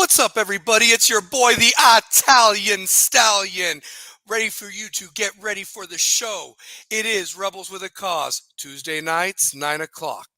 What's up, everybody? It's your boy, the Italian Stallion, ready for you to get ready for the show. It is Rebels with a Cause, Tuesday nights, 9 o'clock,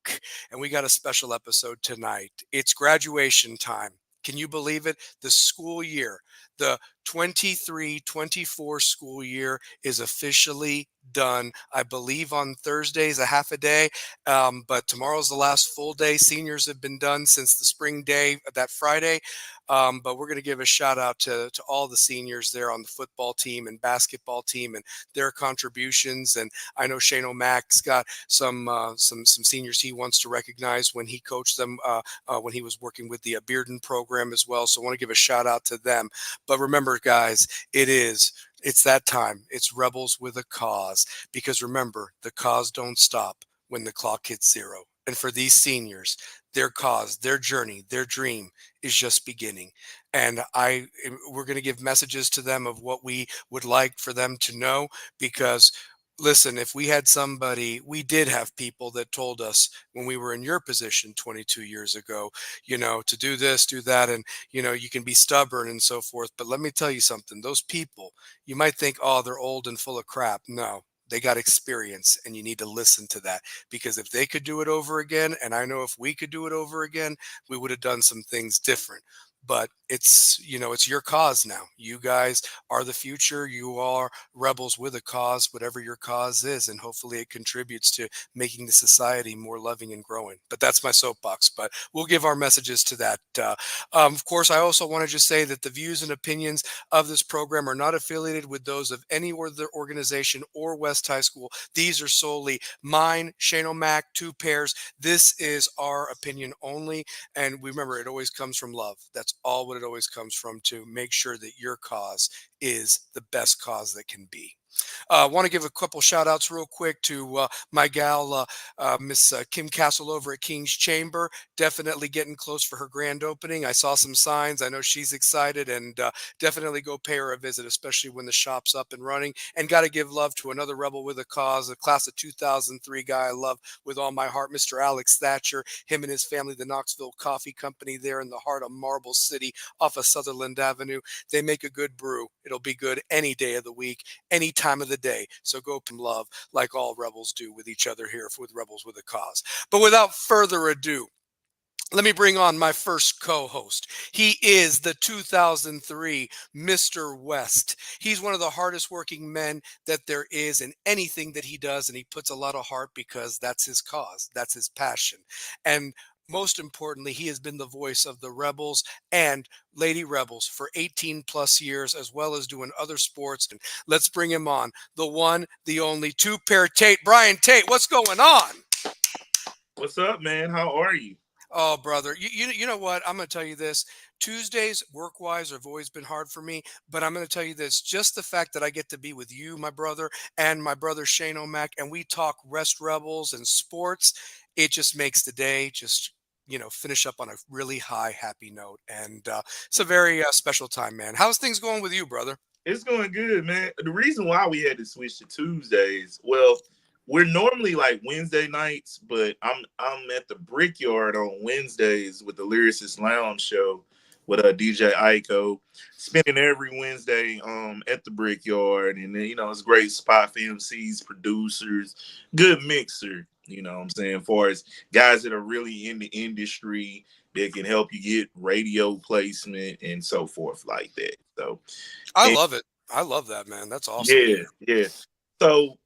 and we got a special episode tonight. It's graduation time. Can you believe it? The school year, the 23-24 school year is officially done. I believe on Thursdays, a half a day, but tomorrow's the last full day. Seniors have been done since the spring day, that Friday. But we're going to give a shout out to all the seniors there on the football team and basketball team and their contributions. And I know Shane O'Mack's got some seniors he wants to recognize when he coached them when he was working with the Bearden program as well. So I want to give a shout out to them. But remember, guys, it's that time. It's Rebels with a Cause, because remember, the cause don't stop when the clock hits zero. And for these seniors, their cause, their journey, their dream is just beginning. And we're going to give messages to them of what we would like for them to know, because listen, if we had somebody, we did have people that told us when we were in your position 22 years ago, to do this, do that, and, you can be stubborn and so forth. But let me tell you something, those people, you might think, oh, they're old and full of crap. No, they got experience, and you need to listen to that, because if they could do it over again, and I know if we could do it over again, we would have done some things different. But it's your cause now. You guys are the future. You are rebels with a cause, whatever your cause is, and hopefully it contributes to making the society more loving and growing. But that's my soapbox. But we'll give our messages to that. Of course, I also want to just say that the views and opinions of this program are not affiliated with those of any other organization or West High School. These are solely mine, Shane O'Mack, two pairs. This is our opinion only. And remember, it always comes from love. That's all what it always comes from, to make sure that your cause is the best cause that can be. I want to give a couple shout outs real quick to my gal, Miss Kim Castle over at King's Chamber. Definitely getting close for her grand opening. I saw some signs. I know she's excited, and definitely go pay her a visit, especially when the shop's up and running. And got to give love to another rebel with a cause, a class of 2003 guy I love with all my heart, Mr. Alex Thatcher. Him and his family, the Knoxville Coffee Company there in the heart of Marble City off of Sutherland Avenue. They make a good brew. It'll be good any day of the week, any time of the day. So go love, like all rebels do with each other here with Rebels with a Cause. But without further ado, let me bring on my first co-host. He is the 2003 Mr. West. He's one of the hardest working men that there is in anything that he does, and he puts a lot of heart because that's his cause. That's his passion. And most importantly, he has been the voice of the Rebels and Lady Rebels for 18 plus years, as well as doing other sports. And let's bring him on. The one, the only two-pair Tate. Brian Tate, what's going on? What's up, man? How are you? Oh, brother, you know what? I'm going to tell you this. Tuesdays, work-wise, have always been hard for me, but I'm going to tell you this. Just the fact that I get to be with you, my brother, and my brother Shane O'Mack, and we talk Rest Rebels and sports, it just makes the day just, finish up on a really high, happy note. And it's a very special time, man. How's things going with you, brother? It's going good, man. The reason why we had to switch to Tuesdays, well, we're normally like Wednesday nights, but I'm at the Brickyard on Wednesdays with the Lyricist Lounge show with DJ Aiko, spending every Wednesday at the Brickyard, and then it's a great spot for MCs, producers, good mixer. You know what I'm saying? For as guys that are really in the industry that can help you get radio placement and so forth like that. So, I and love it. I love that, man. That's awesome. yeah, yeah. So,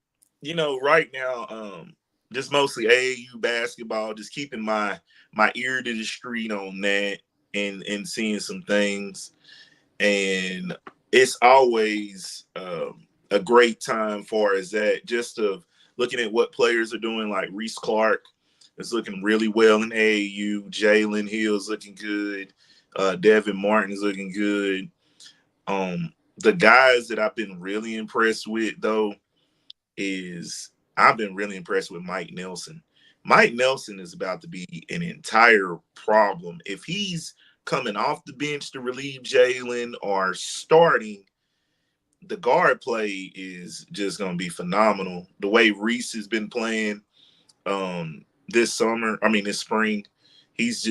right now, just mostly AAU basketball, just keeping my ear to the street on that and seeing some things. And it's always a great time for as that, just of looking at what players are doing, like Reese Clark is looking really well in AAU. Jalen Hill's looking good. Devin Martin is looking good. The guys that I've been really impressed with, though, is I've been really impressed with Mike Nelson. Mike Nelson is about to be an entire problem. If he's coming off the bench to relieve Jalen or starting, the guard play is just going to be phenomenal. The way Reese has been playing this spring, he's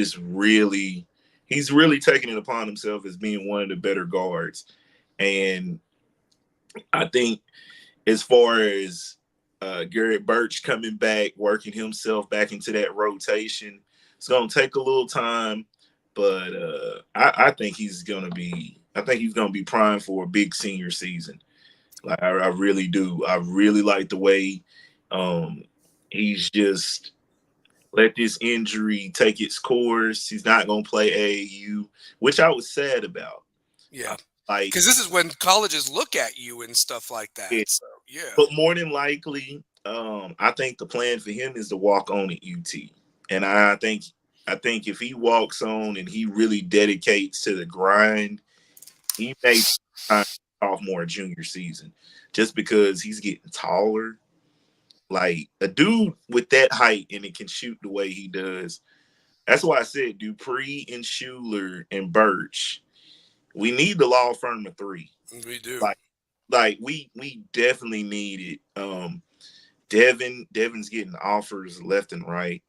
he's really taking it upon himself as being one of the better guards. And I think as far as Garrett Birch coming back, working himself back into that rotation, it's gonna take a little time, but I think he's gonna be. I think he's gonna be primed for a big senior season. Like I really do. I really like the way um, he's just let this injury take its course. He's not gonna play AAU, which I was sad about. Yeah, Like, because this is when colleges look at you and stuff like that. yeah, So yeah, but more than likely, I think the plan for him is to walk on at UT, and I think if he walks on and he really dedicates to the grind, he may time sophomore or junior season, just because he's getting taller. Like a dude with that height and it can shoot the way he does. That's why I said Dupree and Schuler and Birch. We need the law firm of three. we do, Like, we definitely need it. Devin's getting offers left and right.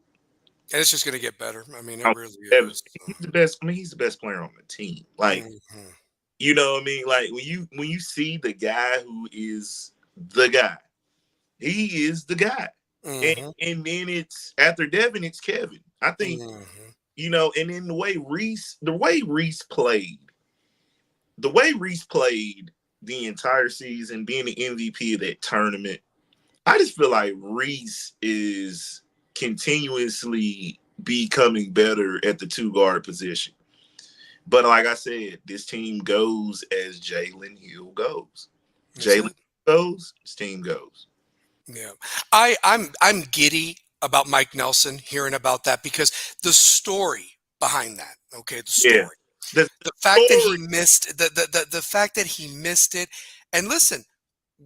and it's just gonna get better. I mean, it Um, really Devin, is. he's the best. I mean, he's the best player on the team. Like, Mhm. you know what I mean? Like when you see the guy who is the guy, he is the guy. Mhm. And then it's after Devin, it's Kevin. I think, Mhm. and then the way Reese played the entire season, being the MVP of that tournament, I just feel like Reese is continuously becoming better at the two guard position. But like I said, this team goes as Jalen Hill goes. That's Jalen it. goes, this team goes. Yeah. I'm giddy about Mike Nelson hearing about that because the story behind that, okay, the Yeah. story. The The fact that he story, missed the fact that he missed it. And listen,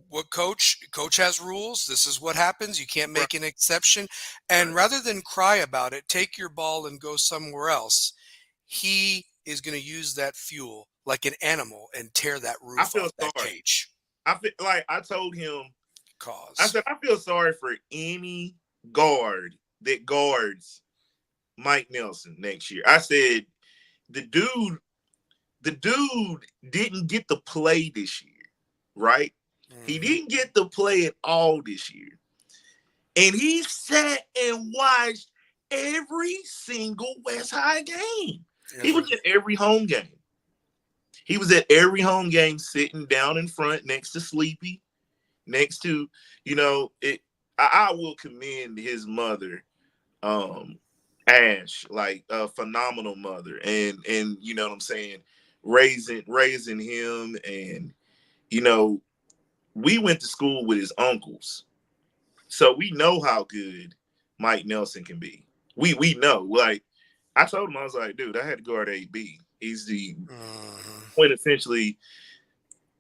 what coach has rules. This is what happens. You can't right, make an exception. And right. rather than cry about it, take your ball and go somewhere else. He is going to use that fuel like an animal and tear that I roof feel off that sorry. cage. I feel like I told him, I Cause said, I feel sorry for any guard that guards Mike Nelson next year. I said, the dude, the dude didn't get to play this year, right? He hmm didn't get to play at all this year. And he sat and watched every single West High game. He every was at every home game. He was at every home game sitting down in front next to Sleepy, next to, it. I will commend his mother, um, Ash, like a phenomenal mother. And you know what I'm saying, raising him. And you know, we went to school with his uncles. So we know how good Mike Nelson can be. We know. Like I told him, I was like, dude, I had to guard AB. He's the hmm quintessentially.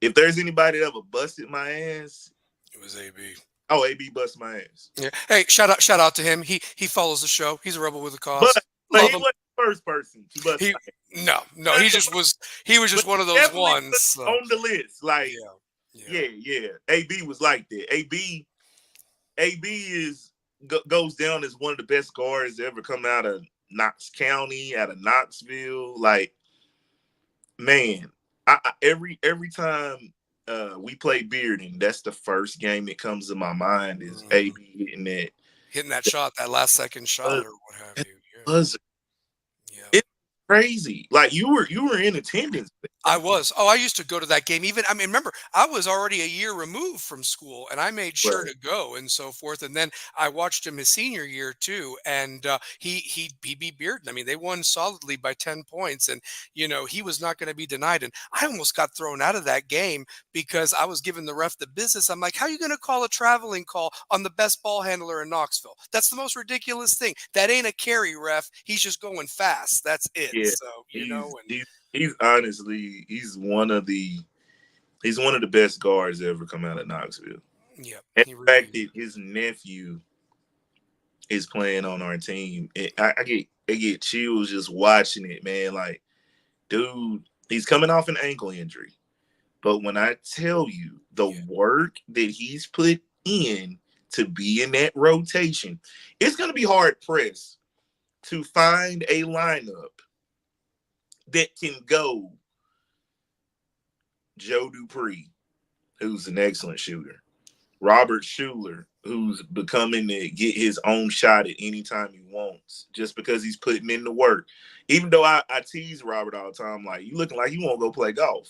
If there's anybody that ever busted my ass, It was AB. oh, AB bust my ass. Yeah. Hey, shout out to him. He follows the show. He's a rebel with a But cause. but Love he him. wasn't the first person to bust He my ass. no. He was But just one of he those definitely was ones. So on the list. Like, yeah, yeah. yeah. AB was like that. AB goes down as one of the best guards to ever come out of Knox County, out of Knoxville. Like, man, every time we play Bearden, that's the first game that comes to my mind is hmm AB hitting that Hitting that shot, that last second shot, buzzer. or what have That you. buzzer. Yeah, yeah. It's crazy. Like you were in attendance. I was. Oh, I used to go to that game. Even I mean, remember, I was already a year removed from school, and I made sure Right. to go and so forth. And then I watched him his senior year too, and he beat Bearden. I mean, they won solidly by 10 points, and he was not going to be denied. And I almost got thrown out of that game because I was giving the ref the business. I'm like, how are you going to call a traveling call on the best ball handler in Knoxville? That's the most ridiculous thing. That ain't a carry, ref. He's just going fast. That's it. Yeah. So He's and he's he's honestly he's one of the best guards to ever come out of Knoxville. yeah, And he the really fact that his nephew is playing on our team, I get chills just watching it, man. Like, dude, he's coming off an ankle injury. But when I tell you the yeah. work that he's put in to be in that rotation, it's gonna be hard pressed to find a lineup that can go, Joe Dupree, who's an excellent shooter. Robert Schuler, who's becoming to get his own shot at any time he wants, just because he's putting in the work. Even though I tease Robert all the time, like, you looking like you won't go play golf.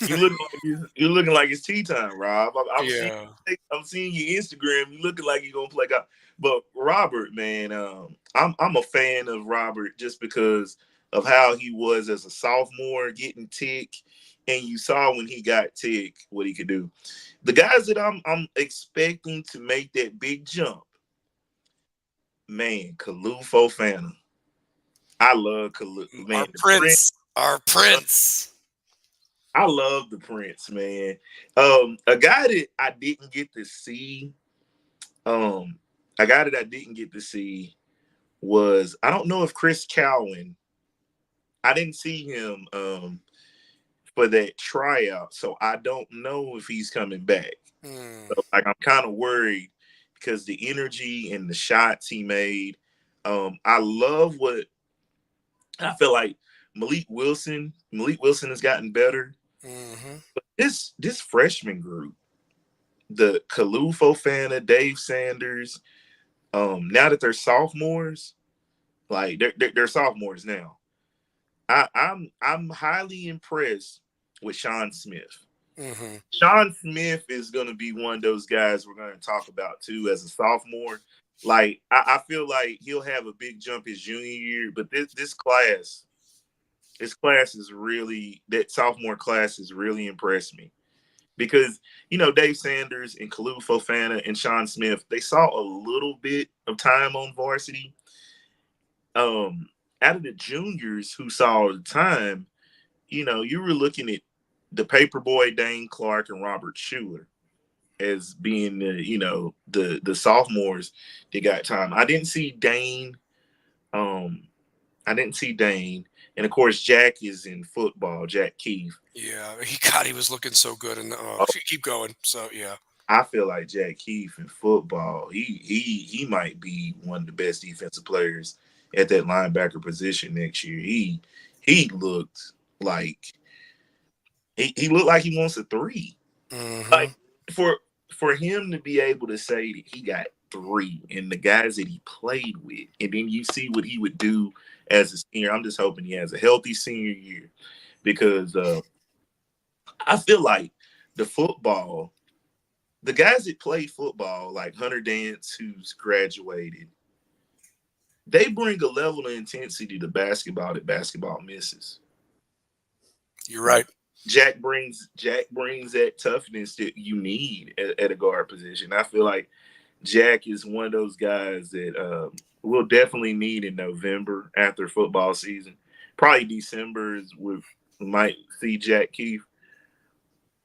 You're looking like it's tea time, Rob. Yeah. I'm seeing your Instagram. You looking like you're gonna play golf. But Robert, man, I'm a fan of Robert just because of how he was as a sophomore, getting tick, and you saw when he got tick what he could do. The guys that I'm expecting to make that big jump, man, Kalu Fofana. I love Kalu, Our man. The Prince. Prince. Our Prince. I love the Prince, man. A guy that I didn't get to see, um, a guy that I didn't get to see was, I don't know if Chris Cowan. I didn't see him for that tryout, so I don't know if he's coming back. Mm, So, like, I'm kind of worried because the energy and the shots he made. I love what I feel like Malik Wilson. Malik Wilson has gotten better. hmm But this freshman group, the Kalu Fofana, Dave Sanders, now that they're sophomores, like they're sophomores now. I'm highly impressed with Sean Smith. hmm Sean Smith is going to be one of those guys we're going to talk about too as a sophomore. Like, I feel like he'll have a big jump his junior year, but this class is really, that sophomore class has really impressed me because, Dave Sanders and Kalu Fofana and Sean Smith, they saw a little bit of time on varsity. Out of the juniors who saw the time, you were looking at the paperboy Dane Clark and Robert Schuler as being the sophomores that got time. I didn't see Dane. Um, I didn't see Dane, and of course Jack is in football. Jack Keefe. Yeah. He was looking so good, and Oh, keep going. So yeah. I feel like Jack Keefe in football. He might be one of the best defensive players at that linebacker position next year. He looked like he looked like he wants a three. hmm Like, for him to be able to say that he got three and the guys that he played with, and then you see what he would do as a senior. I'm just hoping he has a healthy senior year because I feel like the football, the guys that play football, like Hunter Dance, who's graduated, they bring a level of intensity to basketball that basketball misses. You're Like, right. Jack brings that toughness that you need at a guard position. I feel like Jack is one of those guys that we'll definitely need in November after football season. Probably December is we might see Jack Keefe.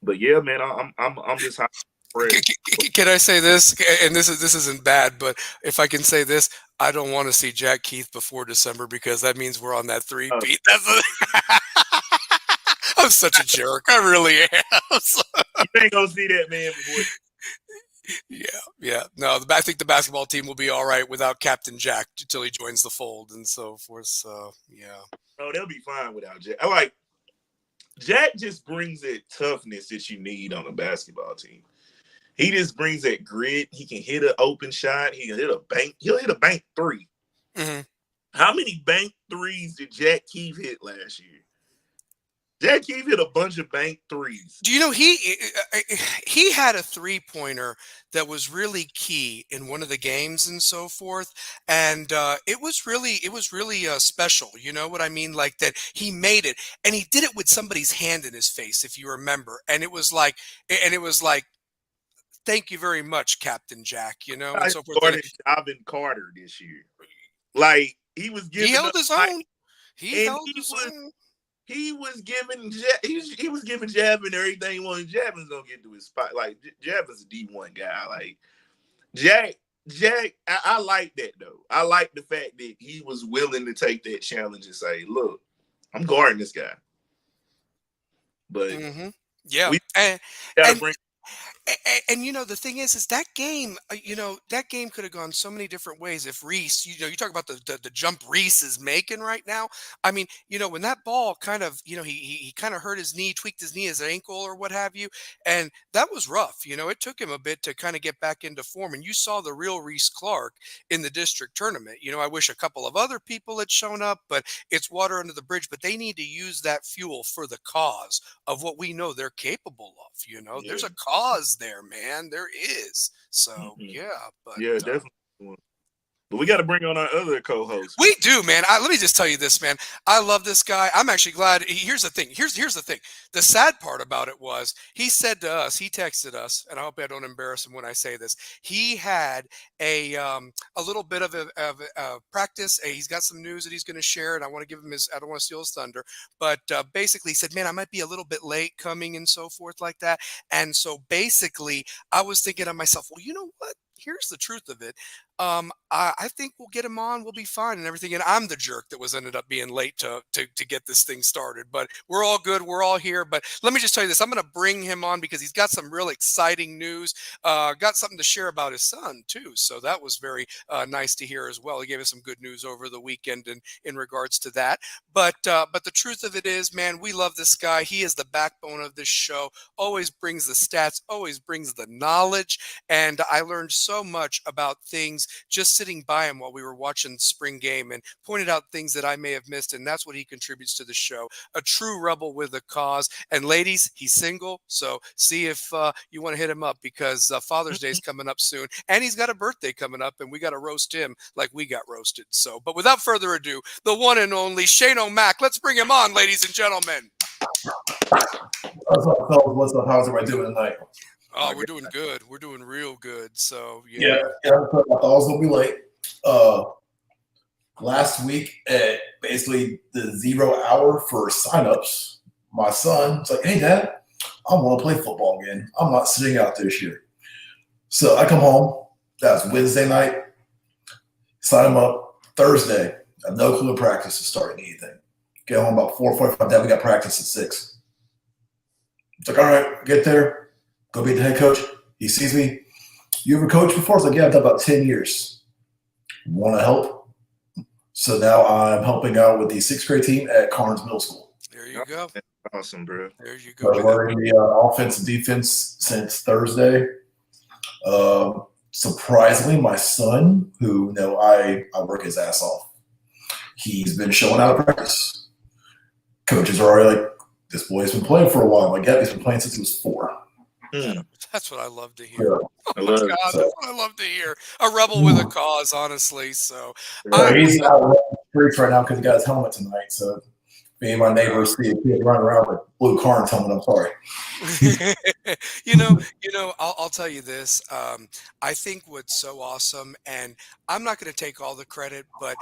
But yeah, man, I'm just high impressed. Can I say this? And this isn't bad, but if I can say this, I don't want to see Jack Keith before December because that means we're on that three Uh, beat. I'm such a jerk. I really am. you ain't gonna see that man before. Yeah, yeah. No, I think the basketball team will be all right without Captain Jack until he joins the fold and so forth. So, yeah. Oh, they'll be fine without Jack. I like Jack just brings that toughness that you need on a basketball team. He just brings that grit. He can hit an open shot. He can hit a bank. He'll hit a bank three. hmm How many bank threes did Jack Keefe hit last year? Jack Keefe hit a bunch of bank threes. Do you know he had a three-pointer that was really key in one of the games and so forth, and it was really special. You know what I mean? Like that he made it, and he did it with somebody's hand in his face, if you remember, and it was like, thank you very much, Captain Jack. You know, and I so forth. And started Javin Carter this year. Like, he was he giving held up his height, own. He and held his own. he was giving he was giving Javin everything he wanted. Javin's gonna get to his spot. Like, Javin's a D1 guy. Like, Jack, I like that though. I like the fact that he was willing to take that challenge and say, "Look, I'm guarding this guy." But Yeah, we and gotta and bring. And the thing is that game, that game could have gone so many different ways if Reese, you talk about the jump Reese is making right now. I mean, when that ball kind of, he kind of hurt his knee, tweaked his knee, his ankle, or what have you, and that was rough. It took him a bit to kind of get back into form, and you saw the real Reese Clark in the district tournament. I wish a couple of other people had shown up, but it's water under the bridge. But they need to use that fuel for the cause of what we know they're capable of. There's Yeah. a cause there, man. There is. So Mhm. yeah, but Yeah, definitely. But we got to bring on our other co-host, man. we do, man. Let me just tell you this, man. I love this guy. I'm actually glad. Here's the thing. Here's the thing. The sad part about it was he said to us, he texted us, and I hope I don't embarrass him when I say this. He had a little bit of practice. He's got some news that he's going to share, and I want to give him his. I don't want to steal his thunder, but basically he said, "Man, I might be a little bit late coming and so forth like that." And so basically, I was thinking to myself, well, you know what? Here's the truth of it. I think we'll get him on. We'll be fine and everything. And I'm the jerk that was ended up being late to get this thing started. But we're all good. We're all here. But let me just tell you this: I'm going to bring him on because he's got some real exciting news. Got something to share about his son too. So that was very nice to hear as well. He gave us some good news over the weekend in regards to that. But the truth of it is, man, we love this guy. He is the backbone of this show. Always brings the stats. Always brings the knowledge. And I learned so much about things just sitting by him while we were watching the spring game and pointed out things that I may have missed. And that's what he contributes to the show. A true rebel with a cause. And ladies, he's single. So see if you want to hit him up because Father's Day is coming up soon. And he's got a birthday coming up and we got to roast him like we got roasted. So, but without further ado, the one and only Shane O'Mac. Let's bring him on, ladies and gentlemen. What's up, fellas? What's up? How's everybody doing tonight? Oh, we're doing good. We're doing real good. So Yeah, I thought I was gonna be late. Last week at basically the 0 hour for signups, my son's like, "Hey, Dad, I want to play football again. I'm not sitting out this year." So I come home. That's Wednesday night. Sign him up Thursday. I have no clue when practice is starting anything. Get home about 4:45. Dad, we got practice at 6. It's like, all right, get there. Go be the head coach. He sees me. You ever coached before? I was like, yeah, I've done about 10 years. Want to help? So now I'm helping out with the 6th grade team at Carnes Middle School. There you go. That's awesome, bro. There you So go. I've learned the offense and defense since Thursday. Surprisingly, my son, who I work his ass off, he's been showing out at practice. Coaches are already like, this boy's been playing for a while. I'm like, yeah, he's been playing since he was 4. That's what I love to hear. Yeah. I love God, it. that's what I love to hear. A rebel with a cause, honestly. So He's out on the streets right now because he got his helmet tonight. So me and my neighbors see a kid running around with blue Carnes helmet. I'm sorry. I'll tell you this. I think what's so awesome, and I'm not going to take all the credit, but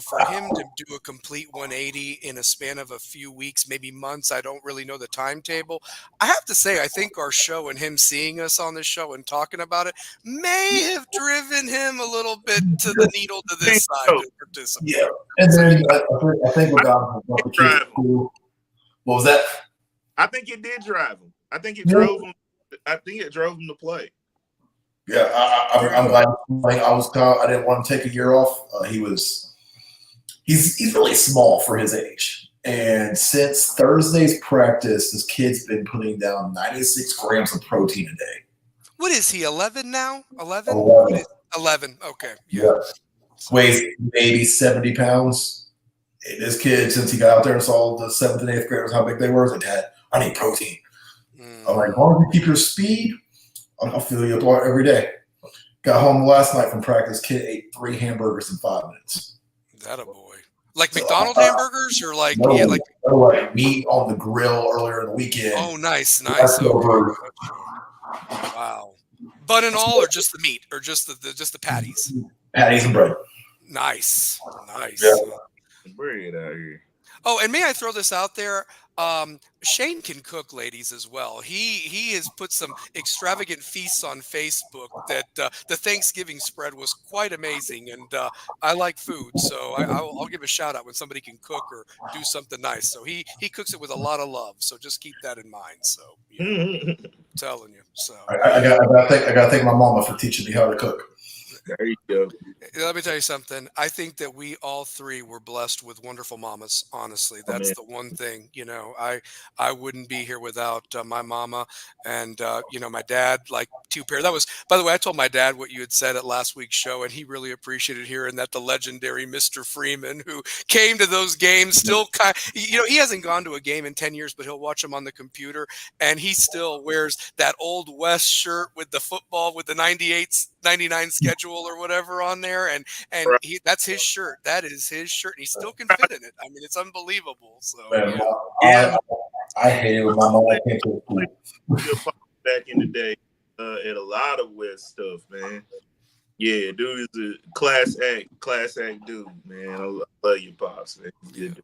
for him to do a complete 180 in a span of a few weeks, maybe months, I don't really know the timetable. I have to say, I think our show and him seeing us on the show and talking about it may have driven him a little bit to the needle to this side to participate. Yeah, and then I think we got him about the kids at school. What was that? I think it did drive him. I think it drove him. I think it drove him to play. Yeah, I'm glad. I didn't want him to take a year off. He's really small for his age, and since Thursday's practice, this kid's been putting down 96 grams of protein a day. What is he? 11 now? 11? 11. Okay. Yeah. Weighs maybe 70 pounds. And this kid, since he got out there and saw the 7th and 8th graders how big they were, he's like, Dad, I need protein. I'm like, as long as you keep your speed, I'll fill you up every day. Got home last night from practice. Kid ate 3 hamburgers in 5 minutes. That a boy. Like McDonald's hamburgers or like like meat on the grill earlier in the weekend. Oh, nice. Okay. Wow. Bun and all, or just the meat, or just the patties? Patties and bread. Nice. Yeah. Bread out here. Oh, and may I throw this out there? Shane can cook, ladies, as well. He has put some extravagant feasts on Facebook that the Thanksgiving spread was quite amazing, and I like food, so I'll give a shout out when somebody can cook or do something nice. So he cooks it with a lot of love. So just keep that in mind. So telling you. So I got to thank my mama for teaching me how to cook. There you go. let me tell you something. I think that we all three were blessed with wonderful mamas. Honestly, Oh, that's man. the one thing. I wouldn't be here without my mama and my dad. Like two pair. That was, by the way, I told my dad what you had said at last week's show, and he really appreciated hearing that the legendary Mr. Freeman, who came to those games, still kind. He hasn't gone to a game in 10 years, but he'll watch them on the computer, and he still wears that old West shirt with the football with the 98, 99 schedule or whatever on there, and Right. that's his shirt. That is his shirt, and he still can fit in it. I mean, it's unbelievable. So Man, yeah. Yeah, I hated when my I mama played, came to played school. your pop back in the day at a lot of West stuff, man. Yeah, dude is a class act dude, man. I love your pops, man. He's Yeah. good.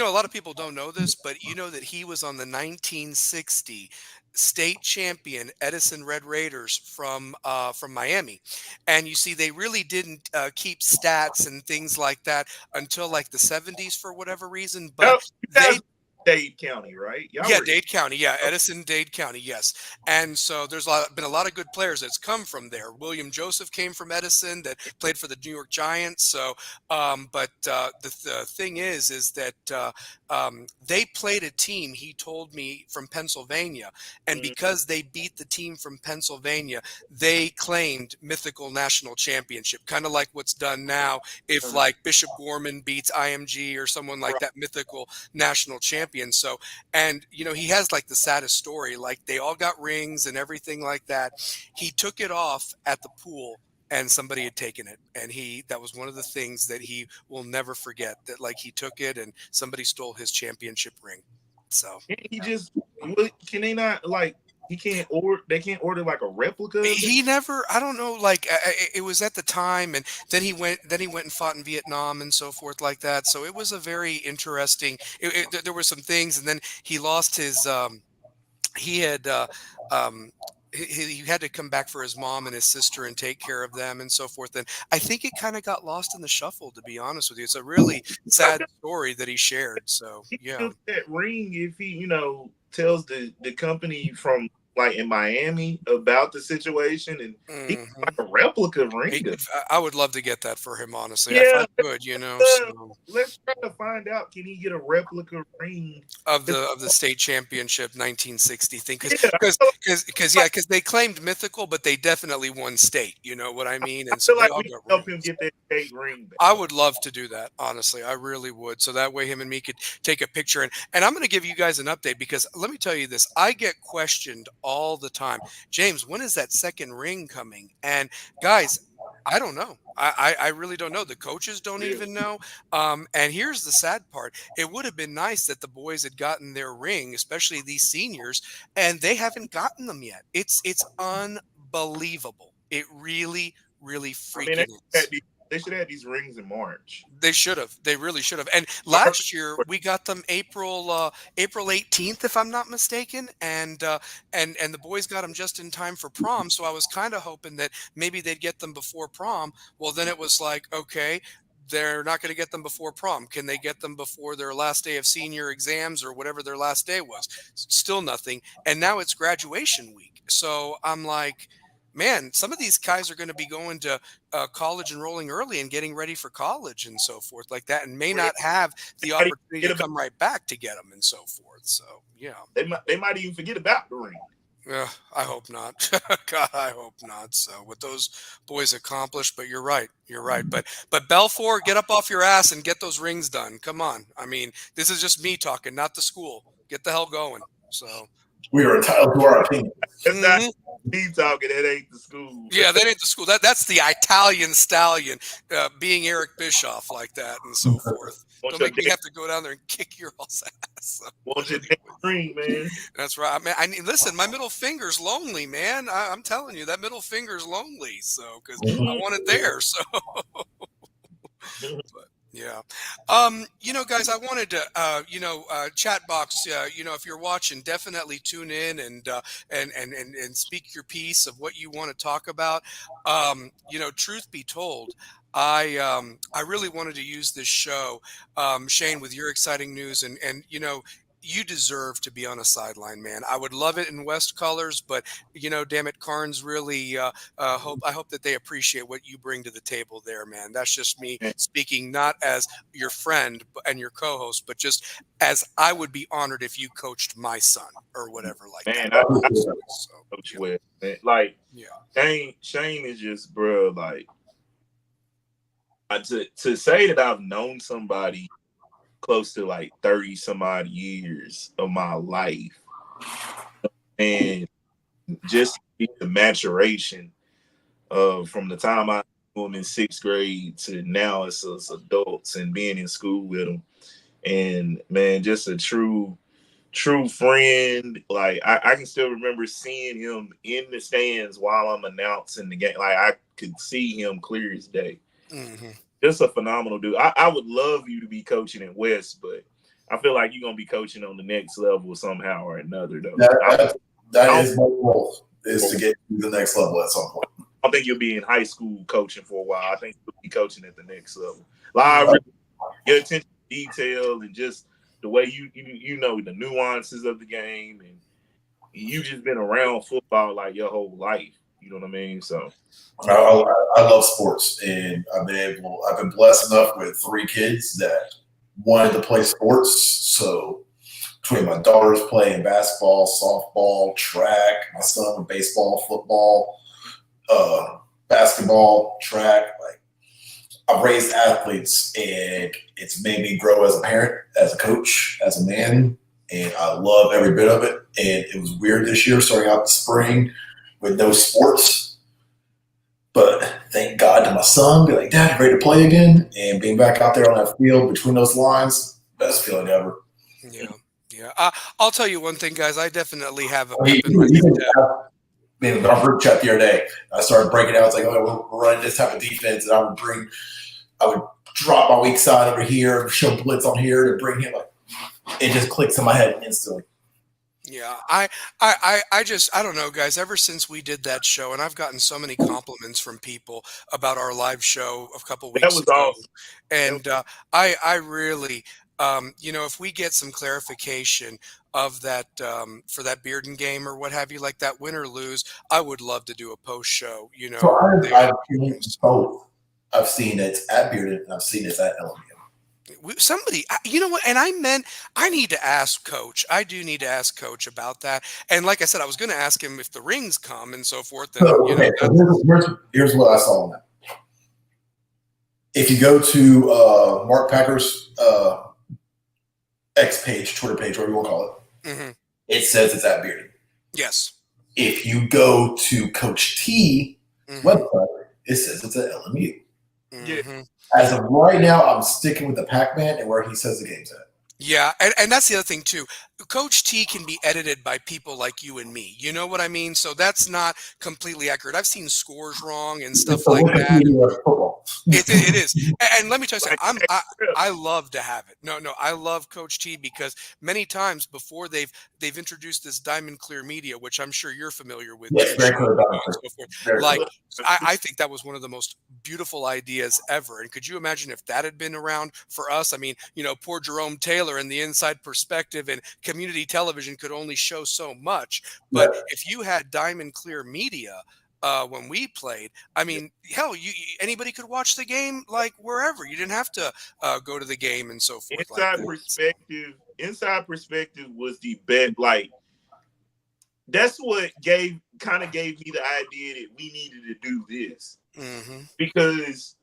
A lot of people don't know this, but you know that he was on the 1960 state champion Edison Red Raiders from Miami, and you see they really didn't keep stats and things like that until like the 70s for whatever reason, but Oh, you they guys Dade County, right? Y'all yeah, were Dade County. Yeah, oh, Edison, Dade County. Yes, and so there's been a lot of good players that's come from there. William Joseph came from Edison, that played for the New York Giants. So, but the thing is that they played a team. He told me from Pennsylvania, and mm, because they beat the team from Pennsylvania, they claimed mythical national championship, kind of like what's done now. If mm, like Bishop Gorman beats IMG or someone like right. that, mythical national champion. So and he has like the saddest story. Like they all got rings and everything like that. He took it off at the pool and somebody had taken it. And that was one of the things that he will never forget, that like he took it and somebody stole his championship ring. So Can't he just can they not like he can't order they can't order like a replica of it? he never, I don't know, like it was at the time. And then he went and fought in Vietnam and so forth like that. So it was a very interesting, there were some things. And then he lost his, he had um he had to come back for his mom and his sister and take care of them and so forth, and I think it kind of got lost in the shuffle, to be honest with you. It's a really sad story that he shared. So He yeah. gives that ring if he, tells the company from like in Miami about the situation and he gets, Hmm. like a replica ring. I would love to get that for him, honestly, if I Yeah, could, so let's try to find out. Can he get a replica ring? of the 'Cause, of the state championship 1960 thing, because yeah, because I feel because yeah, like, because they claimed mythical, but they definitely won state, you know what I mean, I and so feel they like all we can got help him rings. get that state ring back. I would love to do that, honestly. I really would. So that way him and me could take a picture. And I'm going to give you guys an update, because let me tell you this. I get questioned all the time. James, when is that second ring coming? And guys, I don't know. I really don't know. The coaches don't Real. even know. And here's the sad part. It would have been nice that the boys had gotten their ring, especially these seniors, and they haven't gotten them yet. It's unbelievable. It really, really I mean, freaking is. they should have these rings in March. They should have. They really should have. And March. last year we got them April 18th, if I'm not mistaken, and the boys got them just in time for prom. So I was kind of hoping that maybe they'd get them before prom. Well, then it was like, okay, they're not going to get them before prom. Can they get them before their last day of senior exams or whatever their last day was? Still nothing. And now it's graduation week. So I'm like, man, some of these guys are going to be going to college, enrolling early and getting ready for college and so forth like that, and may Real. not have the They might even opportunity forget to about. come right back to get them and so forth. So yeah. They might even forget about the ring. I hope not. God, I hope not. So what those boys accomplished, but you're right. You're right. But Belfour, get up off your ass and get those rings done. Come on. I mean, this is just me talking, not the school. Get the hell going. So We are entitled to our opinion. That's not mhm. me talking. That ain't the school. Yeah, that ain't the school. That's the Italian stallion, being Eric Bischoff like that and so forth. want Don't your make me next, have to go down there and kick your all's ass. want But your next anyway, ring, man. that's right. I mean, listen, my middle finger's lonely, man. I'm telling you, that middle finger's lonely. So, because I Mhm. want it there. So, but yeah. Guys, I wanted to, chat box, if you're watching, definitely tune in and speak your piece of what you want to talk about. Truth be told, I really wanted to use this show, Shane, with your exciting news, and you deserve to be on a sideline, man. I would love it in West colors, but damn it, Carnes really I hope that they appreciate what you bring to the table there, man. That's just me Man, speaking, not as your friend and your co-host, but just as I would be honored if you coached my son or whatever like that. man, I Honestly. So coach West, man. Like yeah, Shane is just, bro. Like to say that I've known somebody close to like 30 some odd years of my life, and just the maturation from the time I knew him in sixth grade to now as adults and being in school with them. And man, just a true friend. Like I can still remember seeing him in the stands while I'm announcing the game. Like I could see him clear as day. hmm Just a phenomenal dude. I would love you to be coaching at West, but I feel like you're gonna be coaching on the next level somehow or another, though. That I is my goal, is to get to the next level at some point. don't think you'll be in high school coaching for a while. I think you'll be coaching at the next level. Like, I hmm really, your attention to detail and just the way you know the nuances of the game, and you just been around football like your whole life. You know what I mean? So I love sports, and I've been blessed enough with 3 kids that wanted to play sports. So between my daughters playing basketball, softball, track, my son with baseball, football, basketball, track, like I've raised athletes, and it's made me grow as a parent, as a coach, as a man, and I love every bit of it. And it was weird this year starting out the spring with no sports. But thank God to my son, be like, Dad, ready to play again? And being back out there on that field between those lines, best feeling ever. yeah, yeah. I'll tell you one thing, guys. I definitely have a He, pep in my even step. in our group chat the other day, I started breaking out. It's like, oh, we're running this type of defense, and I would drop my weak side over here, show blitz on here to bring him. Like, it just clicks in my head instantly. Yeah, I don't know, guys. Ever since we did that show, and I've gotten so many compliments from people about our live show a couple that weeks was ago, awesome. and I really, if we get some clarification of that for that Bearden game or what have you, like that win or lose, I would love to do a post show, So there I've at seen Bearden. So, both. I've seen it at Bearded, and I've seen it at LMU. somebody, you know what? And I need to ask Coach. I do need to ask Coach about that. And like I said, I was going to ask him if the rings come and so forth. And So, okay, so here's what I saw on that. If you go to Mark Packer's X page, Twitter page, whatever you want to call it, hmm it says it's at Bearded. yes, If you go to Coach T hmm website, it says it's at LMU. Yeah, hmm As of right now, I'm sticking with the Pac-Man and where he says the game's at. yeah, and that's the other thing too. Coach T can be edited by people like you and me. You know what I mean? So that's not completely accurate. I've seen scores wrong and It's stuff the like that. Wikipedia of football. It is, and let me tell you like something. I love to have it. No, I love Coach T because many times before they've introduced this Diamond Clear Media, which I'm sure you're familiar with Yes, too, very Shane, clear about and it. so forth. Very Like clear. I think that was one of the most beautiful ideas ever. And could you imagine if that had been around for us? I mean, poor Jerome Taylor and the inside perspective and community television could only show so much. Yeah. But if you had Diamond Clear Media when we played, I mean, hell, anybody could watch the game like wherever. You didn't have to go to the game and so forth like inside that. perspective. Inside perspective was the bet. Like that's what gave me the idea that we needed to do this, hmm because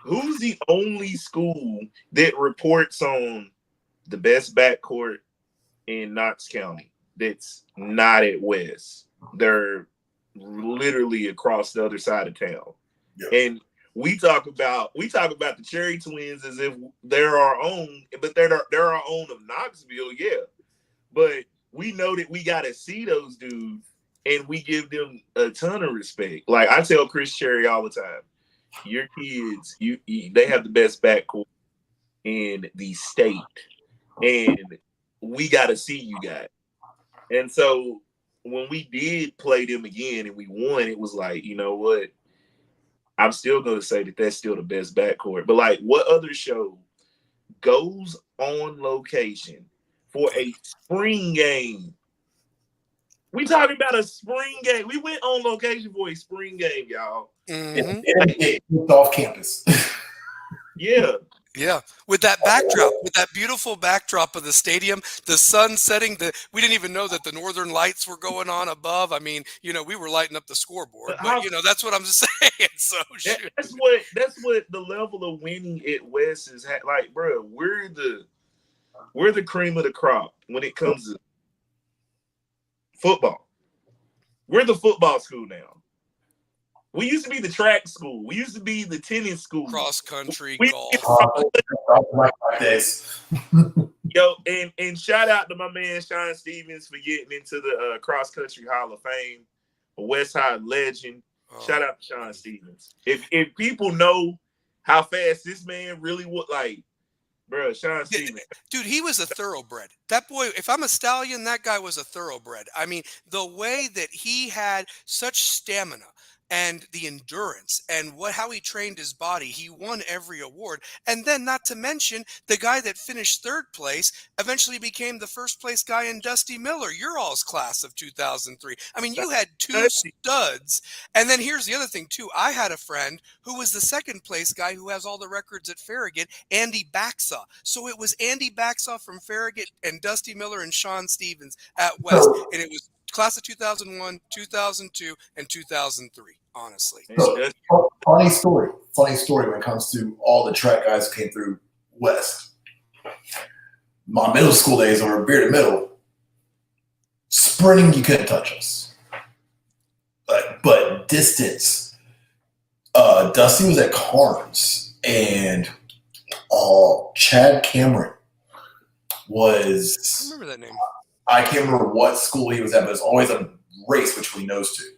who's the only school that reports on the best backcourt in Knox County that's not at West? They're literally across the other side of town. Yeah. And we talk about the Cherry Twins as if they're our own, but they're our own of Knoxville, yeah. But we know that we gotta see those dudes, and we give them a ton of respect. Like I tell Chris Cherry all the time, your kids, they have the best backcourt in the state, and we gotta see you guys. And so when we did play them again and we won, it was like, you know what? I'm still going to say that that's still the best backcourt. But like, what other show goes on location for a spring game. We talking about a spring game. We went on location for a spring game, y'all. Mm-hmm. It off campus. Yeah. Yeah, with that backdrop, with that beautiful backdrop of the stadium, the sun setting, we didn't even know that the northern lights were going on above. I mean, we were lighting up the scoreboard, but that's what I'm saying. So that's what the level of winning at West is like, bro. We're the cream of the crop when it comes to football. We're the football school now. We used to be the track school. We used to be the tennis school. Cross country, golf. Yo, and shout out to my man Sean Stevens for getting into the Cross Country Hall of Fame, a West Side legend. Shout out to Sean Stevens. If people know how fast this man really would, like, bro, Sean Stevens. Dude, he was a thoroughbred. That boy, if I'm a stallion, that guy was a thoroughbred. I mean, the way that he had such stamina and the endurance and how he trained his body, he won every award. And then, not to mention, the guy that finished third place eventually became the first place guy in Dusty Miller, your all's class of 2003. I mean, you had two studs. And then here's the other thing, too. I had a friend who was the second place guy who has all the records at Farragut, Andy Baxa. So it was Andy Baxa from Farragut and Dusty Miller and Sean Stevens at West. And it was class of 2001, 2002, and 2003, honestly. So, funny story when it comes to all the track guys who came through West. My middle school days were Bearded Middle. Sprinting, you couldn't touch us. But distance, Dusty was at Carnes, and Chad Cameron was. I remember that name. I can't remember what school he was at, but it was always a race between those two.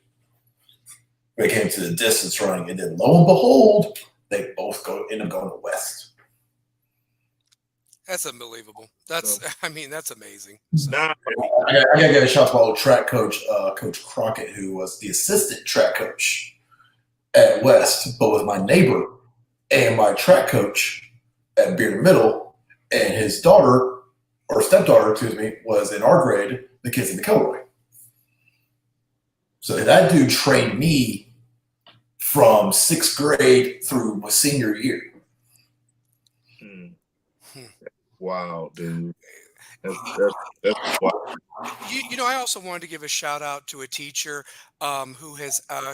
When it came to the distance running, and then lo and behold, they both end up going to West. That's unbelievable. That's amazing. So, I gotta give a shout out to my old track coach, Coach Crockett, who was the assistant track coach at West, but was my neighbor and my track coach at Bearded Middle, and his daughter. Or stepdaughter, was in our grade, the kids in the Kilroy. So that dude trained me from 6th grade through my senior year. Wow, dude. That's wild. I also wanted to give a shout out to a teacher who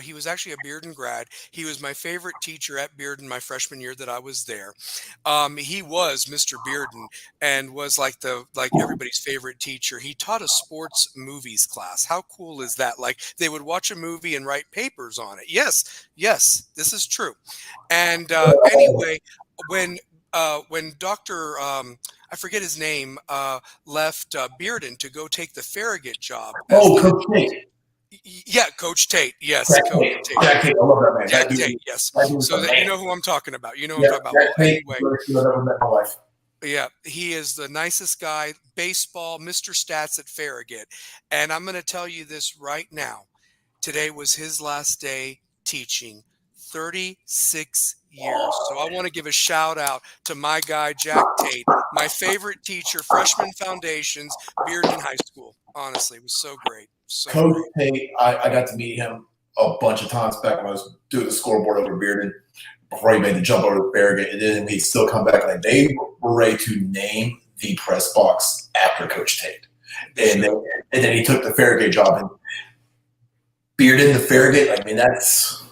he was actually a Bearden grad. He was my favorite teacher at Bearden my freshman year that I was there. He was Mr. Bearden and was like everybody's favorite teacher. He taught a sports movies class. How cool is that? Like, they would watch a movie and write papers on it. Yes, this is true. And anyway, when Dr. I forget his name, left Bearden to go take the Farragut job. Coach Tate. Yeah, Coach Tate. Yes, Coach Tate. Jack Tate. I love that man. Jack Tate, yes. So that you know who I'm talking about. You know who I'm talking about. Well, anyway. Yeah, he is the nicest guy, baseball, Mr. Stats at Farragut. And I'm going to tell you this right now. Today was his last day teaching. 36 years. So I want to give a shout out to my guy, Jack Tate, my favorite teacher, freshman foundations, Bearden High School. Honestly, it was so great. Coach Tate, I got to meet him a bunch of times back when I was doing the scoreboard over Bearden before he made the jump over to Farragut. And then he'd still come back. Like, they were ready to name the press box after Coach Tate. And then he took the Farragut job. And Bearden to Farragut, I mean, that's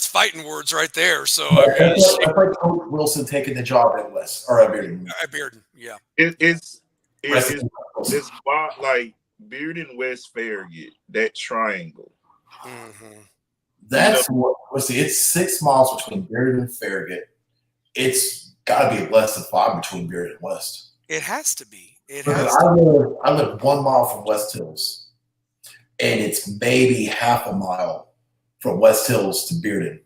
fighting words right there. So that's like Coach Wilson taking the job at West or at Bearden. At Bearden, yeah. It's like Bearden, West, Farragut, that triangle. Mm-hmm. That's what. Let's see. It's 6 miles between Bearden and Farragut. It's got to be less than 5 between Bearden and West. It has to be. I live 1 mile from West Hills, and it's maybe half a mile from West Hills to Bearden.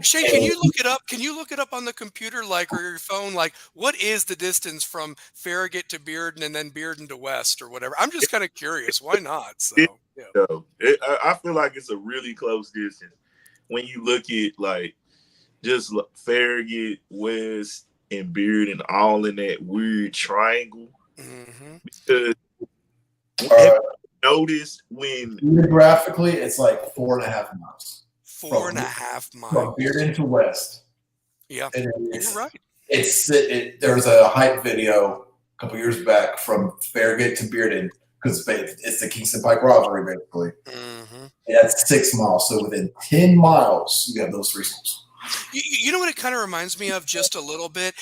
Shane, can you look it up? Can you look it up on the computer, or your phone? What is the distance from Farragut to Bearden and then Bearden to West or whatever? I'm just kind of curious. Why not? So, yeah. I feel like it's a really close distance when you look at just Farragut, West, and Bearden all in that weird triangle. Mm-hmm. Because All have right. you noticed when Geographically, it's like 4.5 miles Four from and a half from miles. Bearden to West. Yeah, And you're right. there was a hype video a couple years back from Farragut to Bearden because it's the Kingston Pike rivalry basically. Mm-hmm. And that's 6 miles. So within 10 miles, you have those three schools. You know what it kind of reminds me of just a little bit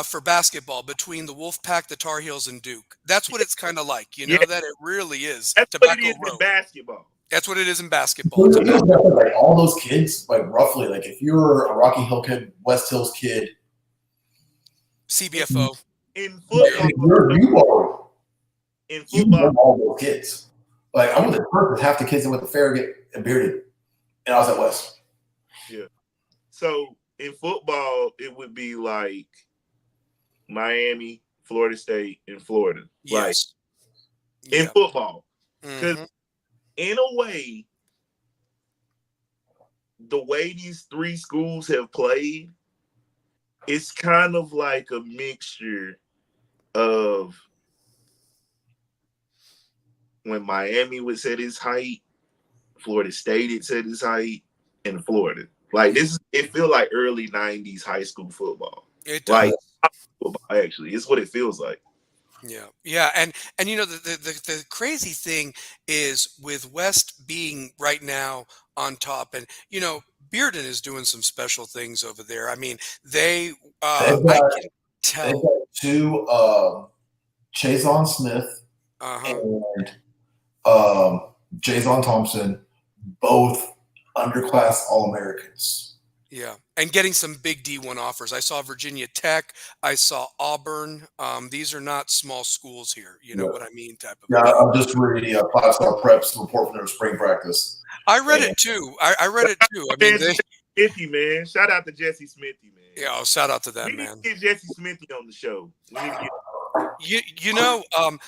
for basketball between the Wolfpack, the Tar Heels, and Duke. That's what it's kind of like. You yeah, know that it really is that's what it Tobacco is in Road. basketball. That's what it is in basketball. So Tobacco. like all those kids, like roughly, like if you were a Rocky Hill kid, West Hills kid, CBFO. In like, football, you in football, know all those kids. Like I went to Perth with half the kids that went to Farragut and Bearden, and I was at West. yeah. So in football, it would be like Miami, Florida State, and Florida. Like Yes. in Yeah. football, because Mm-hmm. in a way, the way these three schools have played, it's kind of like a mixture of when Miami was at its height, Florida State it's at its height, and Florida. Like it feels like early '90s high school football. It Like does. football, actually, it's what it feels like. Yeah, yeah, and you know the crazy thing is with West being right now on top, and you know Bearden is doing some special things over there. I mean, they They've I got can they've tell. got two Chazon Smith Uh-huh. and Jazon Thompson, both underclass All Americans. Yeah, and getting some big D1 offers. I saw Virginia Tech. I saw Auburn. These are not small schools here. You know Yeah, what I mean? Type of a yeah. thing. I'm just reading 5-star preps report from their spring practice. I read And it too. I read it too. I mean, Man, they. Smithy, man. Shout out to Jesse Smithy, man. Yeah, shout out to We them, need man. to get Jesse Smithy on the show. We need to get You know,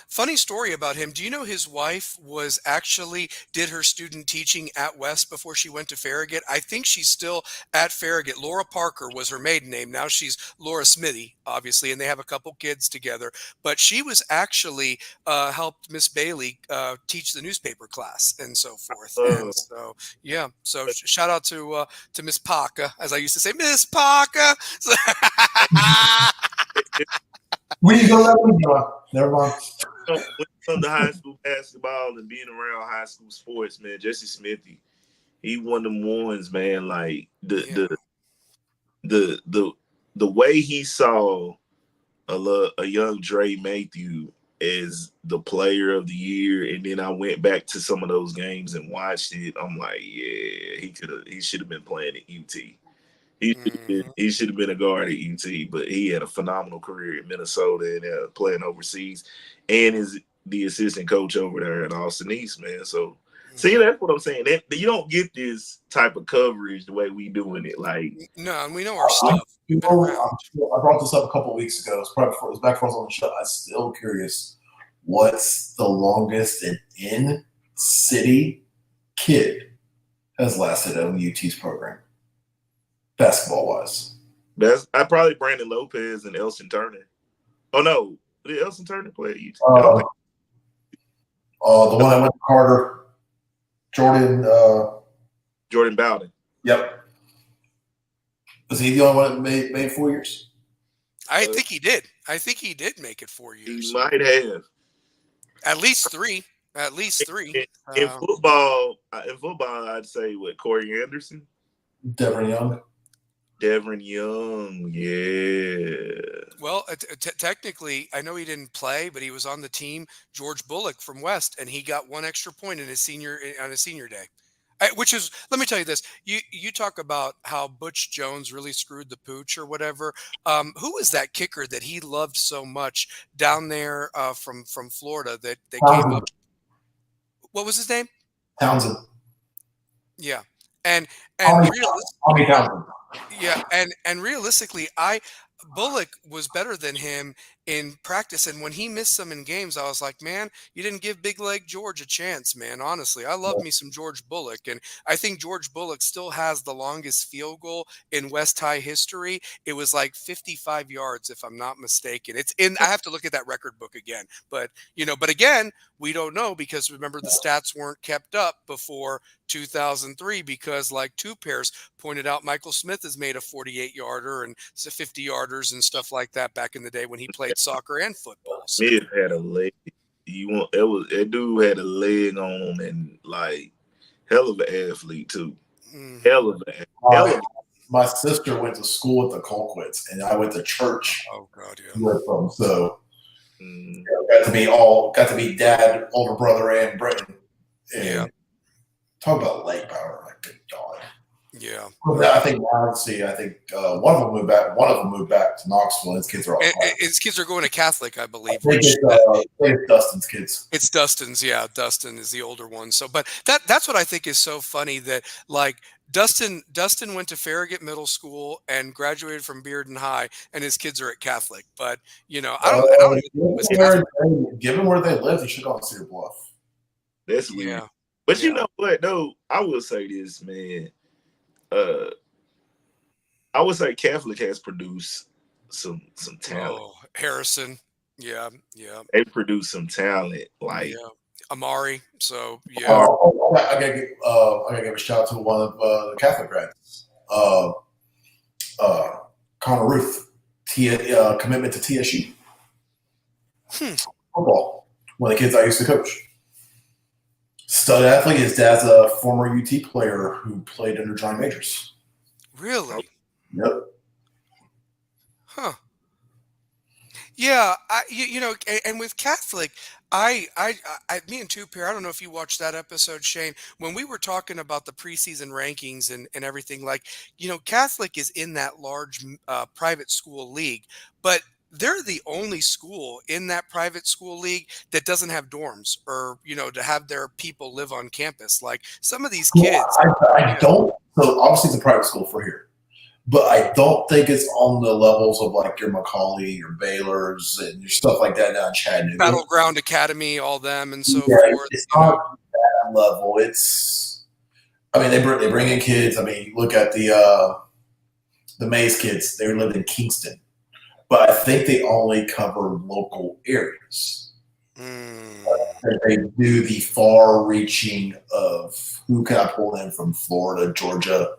funny story about him. Do you know his wife was actually did her student teaching at West before she went to Farragut? I think she's still at Farragut. Laura Parker was her maiden name. Now she's Laura Smithy, obviously, and they have a couple kids together. But she was actually helped Miss Bailey teach the newspaper class and so forth. And so, yeah. So shout out to Miss Parker, as I used to say, Miss Parker. we need to go that way. Never mind. when it comes to high school basketball and being around high school sports, man, Jesse Smithy, he one of them ones, man. Like Yeah. the way he saw a young Dre Matthew as the player of the year, and then I went back to some of those games and watched it. I'm like, yeah, he should have been playing at UT. Mhm. He should have been a guard at UT, but he had a phenomenal career in Minnesota and playing overseas, and is the assistant coach over there at Austin East, man. So, see, Mhm. that's what I'm saying. You don't get this type of coverage the way we doing it. Like, No, and we know our stuff. We've been I around. brought this up a couple of weeks ago. It's probably it was back before I was on the show. I'm still curious. What's the longest an in-city kid has lasted on UT's program, basketball wise? I probably Brandon Lopez and Elson Turner. Oh no, did Elson Turner play at UT? The one that went to Carter, Jordan. Jordan Bowden. Yep. Was he the only one that made 4 years? I think he did. I think he did make it 4 He years. might have. At least three. At least three. In football, I'd say what Corey Anderson, Devin Young. Devin Young, yeah. Well, technically, I know he didn't play, but he was on the team. George Bullock from West, and he got one extra point in his on his senior day. Which is, let me tell you this: you talk about how Butch Jones really screwed the pooch or whatever. Who was that kicker that he loved so much down there from Florida that came up? What was his name? Townsend. Yeah, and Tommy Townsend. yeah, and realistically, Bullock was better than him in practice. And when he missed some in games, I was like, man, you didn't give Big Leg George a chance, man. Honestly, I love me some George Bullock. And I think George Bullock still has the longest field goal in West High history. It was like 55 yards, if I'm not mistaken. It's in, I have to look at that record book again. But, but again, we don't know because remember the stats weren't kept up before 2003 because like two pairs pointed out Michael Smith has made a 48-yarder and 50-yarders and stuff like that back in the day when he played soccer and football. So Smith had a leg. That dude had a leg on him and like hell of an athlete too. Hell of an My sister went to school at the Colquitts, and I went to church oh god, yeah. with them. So got to be dad, older brother, and Britton. And Yeah. Talk about leg power, like good God. Yeah. I think honestly, I think one of them moved back. One of them moved back to Knoxville. His kids are all. His kids are going to Catholic, I believe. I think it's Dustin's kids. It's Dustin's, yeah. Dustin is the older one. So, but that's what I think is so funny that like Dustin went to Farragut Middle School and graduated from Bearden High, and his kids are at Catholic. But I don't. Given where they live, they should go on Cedar Bluff. That's weird. Yeah. But you know what, though? I will say this, man. I would say Catholic has produced some talent. Oh, Harrison. Yeah. They produce some talent, like Amari. So I gotta give a shout out to one of the Catholic grads, Connor Ruth, commitment to TSU football. One of the kids I used to coach. Stud athlete. His dad's a former UT player who played under John Majors. Really? Yep. Huh. Yeah, and with Catholic, me and Two Pair, I don't know if you watched that episode, Shane, when we were talking about the preseason rankings and everything, like, Catholic is in that large private school league, but they're the only school in that private school league that doesn't have dorms or, to have their people live on campus. Like some of these kids. I don't. So obviously it's a private school for here. But I don't think it's on the levels of like your Macaulay, your Baylor's, and your stuff like that down in Chattanooga. Battleground Academy, all them, and so forth. It's not that level. It's, I mean, they bring in kids. I mean, you look at the Mays kids. They live in Kingston, but I think they only cover local areas. They do the far-reaching of who can I pull in from Florida, Georgia,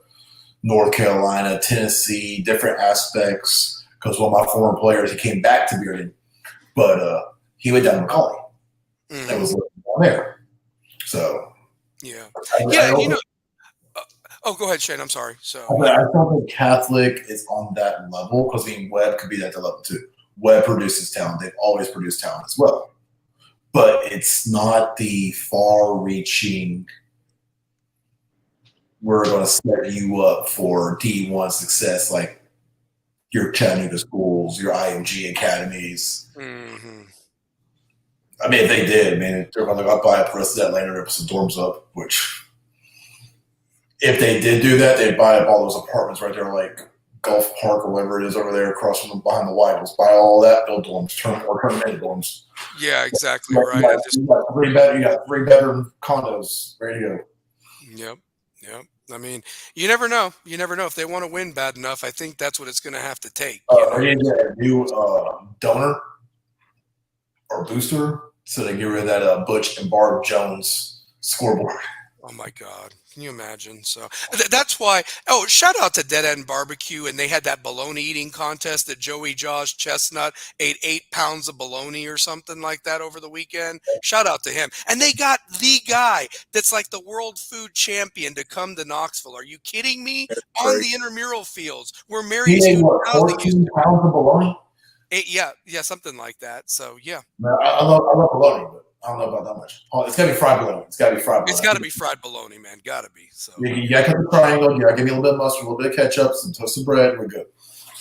North Carolina, Tennessee, different aspects. Because one of my former players, he came back to Bearden, but he went down to Macaulay. It was down there. So yeah, oh, go ahead, Shane. I'm sorry. So I don't think Catholic is on that level because Webb could be at that level too. Webb produces talent. They've always produced talent as well, but it's not the far-reaching. We're going to set you up for D1 success like your Chattanooga schools, your IMG academies. Mm-hmm. I mean, if they did, man, they're going to go buy up the rest of that land and rip some dorms up, which if they did do that, they'd buy up all those apartments right there, like Gulf Park or whatever it is over there across from behind the White House. Buy all that, build dorms, turn them into dorms. Yeah, exactly right. You got three bedroom condos ready to go. Yep. I mean, you never know. You never know if they want to win bad enough. I think that's what it's going to have to take. Are you going to get a new donor or booster so they get rid of that Butch and Barb Jones scoreboard? Oh my God. Can you imagine? So that's why. Oh, shout out to Dead End Barbecue. And they had that bologna eating contest that Joey Josh Chestnut ate 8 pounds of bologna or something like that over the weekend. Shout out to him. And they got the guy that's like the world food champion to come to Knoxville. Are you kidding me? On the intramural fields where Mary's 14 pounds of bologna? Yeah, something like that. So yeah. I love bologna, but I don't know about that much. Oh, it's got to be fried bologna. It's got to be fried bologna. It's got to be fried bologna, man. Got to be. So you got to cut the triangle. You got to give me a little bit of mustard, a little bit of ketchup, some toasted bread. We're good.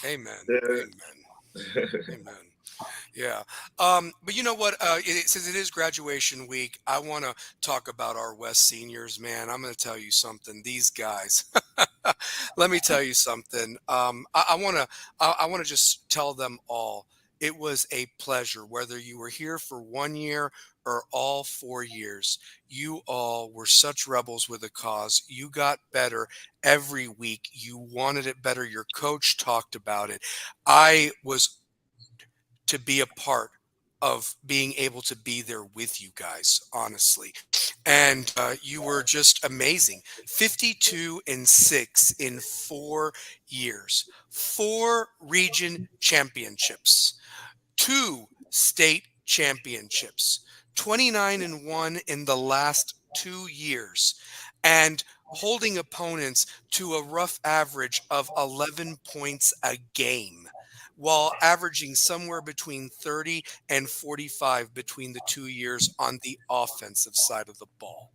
Amen. Amen. Yeah. But you know what? Since it is graduation week, I want to talk about our West seniors, man. I'm going to tell you something. These guys, let me tell you something. I want to just tell them all It was a pleasure, whether you were here for 1 year or all 4 years. You all were such rebels with a cause. You got better every week. You wanted it better. Your coach talked about it. I was to be a part of being able to be there with you guys, honestly. And you were just amazing. 52-6 in 4 years, 4 region championships, 2 state championships, 29-1 in the last 2 years, and holding opponents to a rough average of 11 points a game, while averaging somewhere between 30 and 45 between the 2 years on the offensive side of the ball.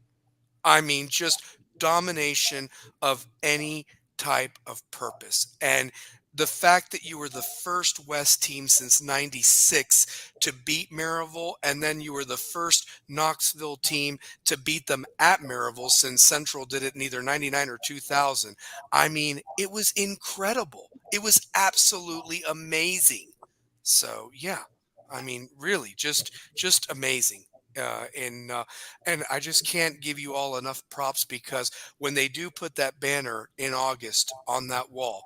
I mean, just domination of any type of purpose. And the fact that you were the first West team since 96 to beat Maryville, and then you were the first Knoxville team to beat them at Maryville since Central did it in either 99 or 2000. I mean, it was incredible. It was absolutely amazing. So, yeah. I mean, really, just amazing. And I just can't give you all enough props, because when they do put that banner in August on that wall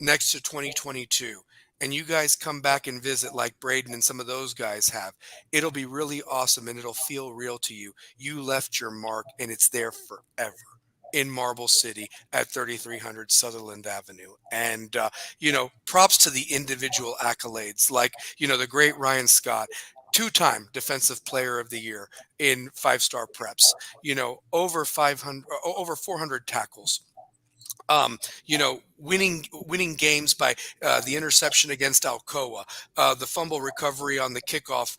next to 2022, and you guys come back and visit like Braden and some of those guys have, it'll be really awesome and it'll feel real to you. You left your mark and it's there forever in Marble City at 3300 Sutherland Avenue. And, props to the individual accolades, like, the great Ryan Scott, 2-time defensive player of the year in 5-star preps, over 500, over 400 tackles, winning games by the interception against Alcoa, the fumble recovery on the kickoff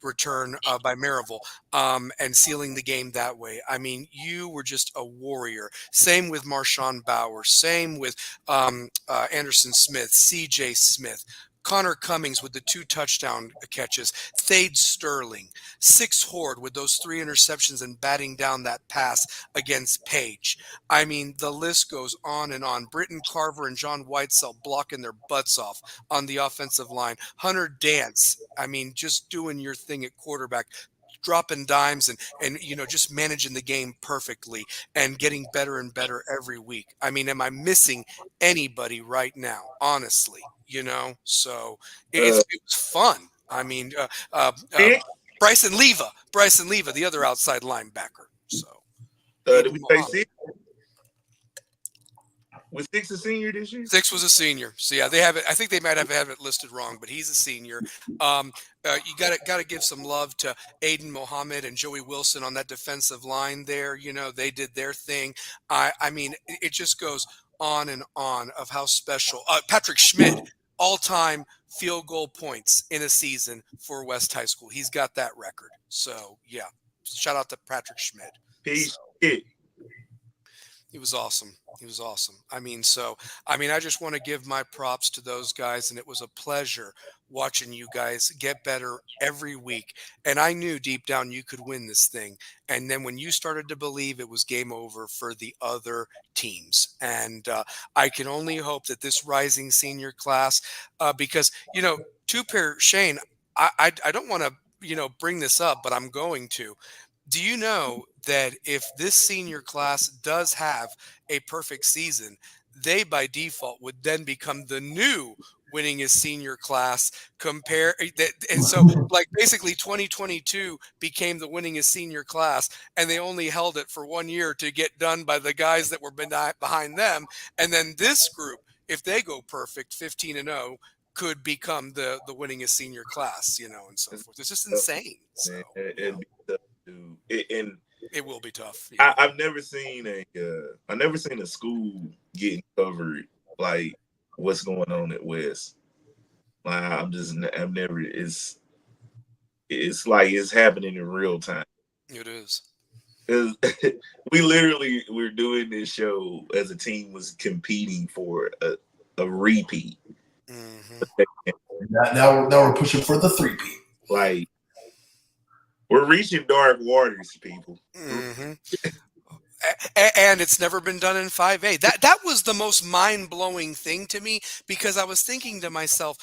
return by Maryville, and sealing the game that way. I mean, you were just a warrior. Same with Marshawn Bauer. Same with Anderson Smith, C.J. Smith. Connor Cummings with the 2 touchdown catches, Thade Sterling, Six Horde with those 3 interceptions and batting down that pass against Page. I mean, the list goes on and on. Britton Carver and John Whitesell blocking their butts off on the offensive line. Hunter Dance, I mean, just doing your thing at quarterback, dropping dimes and just managing the game perfectly and getting better and better every week. I mean, am I missing anybody right now? Honestly, so it was fun. I mean, Bryson Leva, the other outside linebacker. So did we say six? Was Six a senior this year? Six was a senior. So yeah, they have it. I think they might have it listed wrong, but he's a senior. You got to give some love to Aiden Mohammed and Joey Wilson on that defensive line there. They did their thing. I mean, it just goes on and on of how special. Patrick Schmidt, all-time field goal points in a season for West High School. He's got that record. So yeah, shout out to Patrick Schmidt. Peace. He was awesome. I mean, I just want to give my props to those guys, and it was a pleasure watching you guys get better every week. And I knew deep down you could win this thing. And then when you started to believe, it was game over for the other teams. And I can only hope that this rising senior class, because, Shane, I don't want to, bring this up, but I'm going to. Do you know that if this senior class does have a perfect season, they by default would then become the new winningest senior class and so like basically 2022 became the winningest senior class, and they only held it for 1 year to get done by the guys that were behind them. And then this group, if they go perfect 15-0, could become the winningest senior class, and so forth. It's just insane. So, and it will be tough. Yeah. I've never seen a school getting covered like what's going on at West. Like I've never. It's like it's happening in real time. It is. We're doing this show as a team was competing for a repeat. Mm-hmm. Now we're pushing for the 3-peat. Like. We're reaching dark waters, people. Mm-hmm. And it's never been done in 5A. That was the most mind-blowing thing to me, because I was thinking to myself,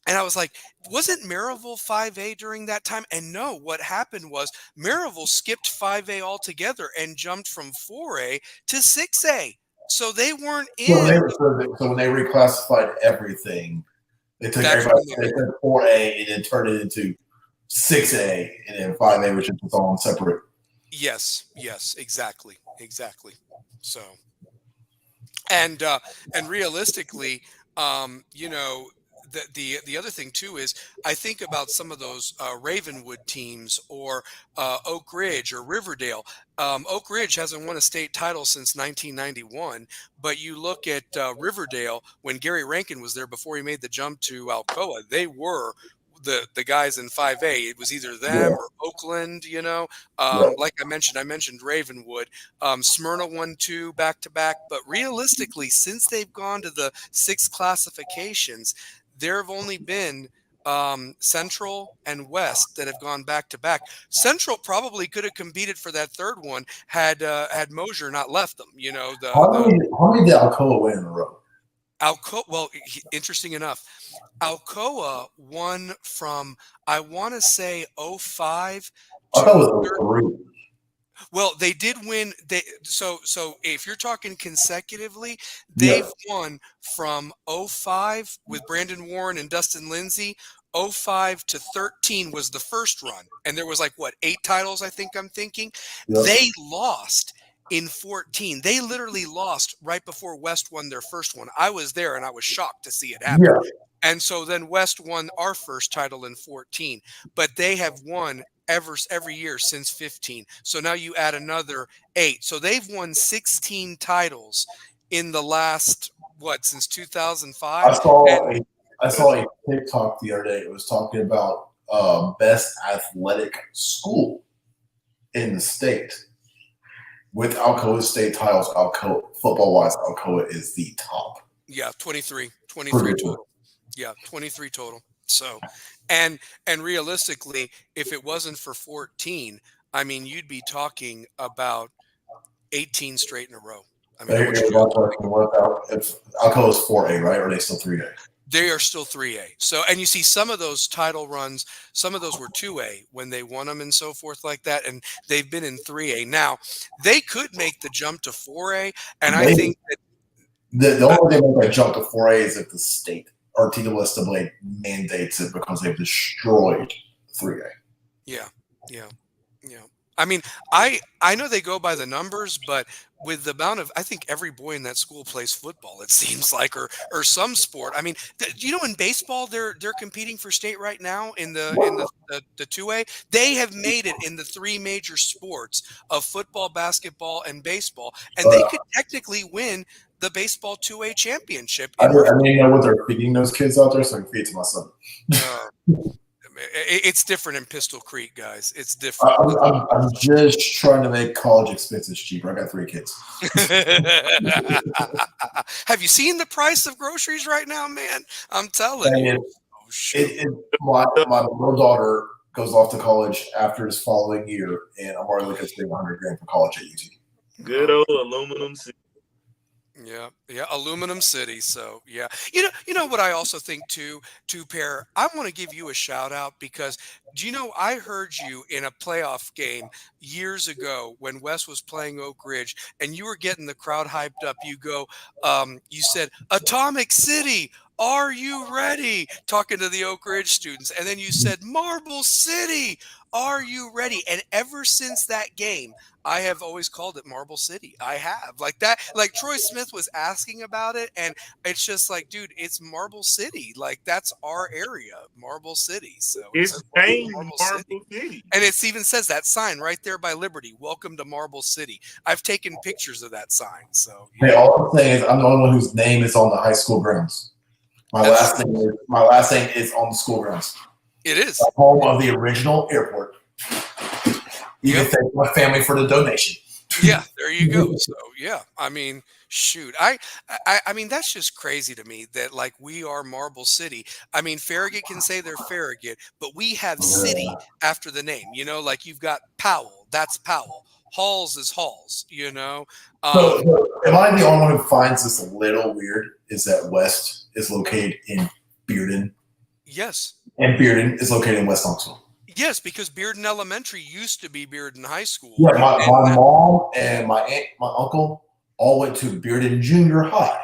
And I was like, wasn't Maryville 5A during that time? And no, what happened was Maryville skipped 5A altogether and jumped from 4A to 6A. So they weren't So, in. so when they reclassified everything, they took That's everybody. when they They did it. took 4A and then turned it into 6A and then 5A, which is its own separate. Yes, yes, exactly, exactly. So, and realistically, you know, the other thing too is I think about some of those Ravenwood teams or Oak Ridge or Riverdale. Oak Ridge hasn't won a state title since 1991, but you look at Riverdale when Gary Rankin was there before he made the jump to Alcoa. They were the guys in 5A. It was either them Yeah, or Oakland. You know, yeah. like I mentioned Ravenwood. Smyrna won two back to back, but realistically, since they've gone to the six classifications, there have only been Central and West that have gone back to back. Central probably could have competed for that third one had Mosier not left them. You know, How many did Alcoa win in a row? Alcoa. Well, interesting enough, Alcoa won from I want to say '05 I thought to it was 03. Well, they did win. So if you're talking consecutively, Yeah, they've won from '05 with Brandon Warren and Dustin Lindsay. '05 to 13 was the first run, and there was like what 8 titles. I think I'm thinking yeah, they lost in 14. They literally lost right before West won their first one. I was there and I was shocked to see it happen. yeah. And so then West won our first title in 14, but they have won every year since 15. So now you add another 8. So they've won 16 titles in the last since I 2005. saw And a I saw a TikTok the other day. It was talking about best athletic school in the state. With Alcoa State titles, Alcoa football wise, Alcoa is the top. yeah, 23 Pretty good. total. Yeah, 23 total. So, and realistically, if it wasn't for 14, I mean, you'd be talking about 18 straight in a row. I mean, I want you to If Alcoa is 4A, right? Or are they still 3A? They are still 3A. So, and you see some of those title runs, some of those were 2A when they won them and so forth like that. And they've been in 3A. Now, they could make the jump to 4A. And I Maybe. think that, The only thing that jump to 4A is if the state or TWSAA mandates it because they've destroyed 3A. yeah, yeah, yeah. I mean, I know they go by the numbers, but with the amount of, I think every boy in that school plays football. It seems like, or some sport. I mean, you know, in baseball, they're competing for state right now in the 2A. They have made it in the three major sports of football, basketball, and baseball, and they Uh, could technically win the baseball 2A championship I in didn't Murphy. even know what they're feeding those kids out there, so I can feed it to my son. Uh, it's different in Pistol Creek, guys. It's different. I'm just trying to make college expenses cheaper. I got 3 kids. Have you seen the price of groceries right now, man? I'm telling you. And Oh, shoot. my little daughter goes off to college after his following year, and I'm already looking at spending 100 grand for college at UT. Good old aluminum city. Yeah, yeah, Aluminum City. So yeah, you know what I also think too, Pair. I want to give you a shout out because do you know I heard you in a playoff game years ago when Wes was playing Oak Ridge and you were getting the crowd hyped up. You said Atomic City. Are you ready? Talking to the Oak Ridge students, and then you said Marble City. Are you ready? And ever since that game, I have always called it Marble City. I have like that. Like Troy Smith was asking about it, and it's just like, dude, it's Marble City. Like that's our area, Marble City. So It's it's welcome to named Marble City, Marble City. and it even says that sign right there by Liberty. Welcome to Marble City. I've taken pictures of that sign. So Hey, yeah, all I'm saying is I'm the only one whose name is on the high school grounds. that's true. My last name is on the school grounds. It is. The home of the original airport. Even Yep. thank my family for the donation. Yeah, there you go. So yeah, I mean, shoot, I mean that's just crazy to me that like we are Marble City. I mean, Farragut can say they're Farragut, but we have city after the name. You know, like you've got Powell, that's Powell. Halls is Halls. You know, So, um, am I the only one who finds this a little weird? Is that West is located in Bearden? Yes. And Bearden is located in West Knoxville. Yes, because Bearden Elementary used to be Bearden High School. Yeah, my mom and my aunt, my uncle all went to Bearden Junior High,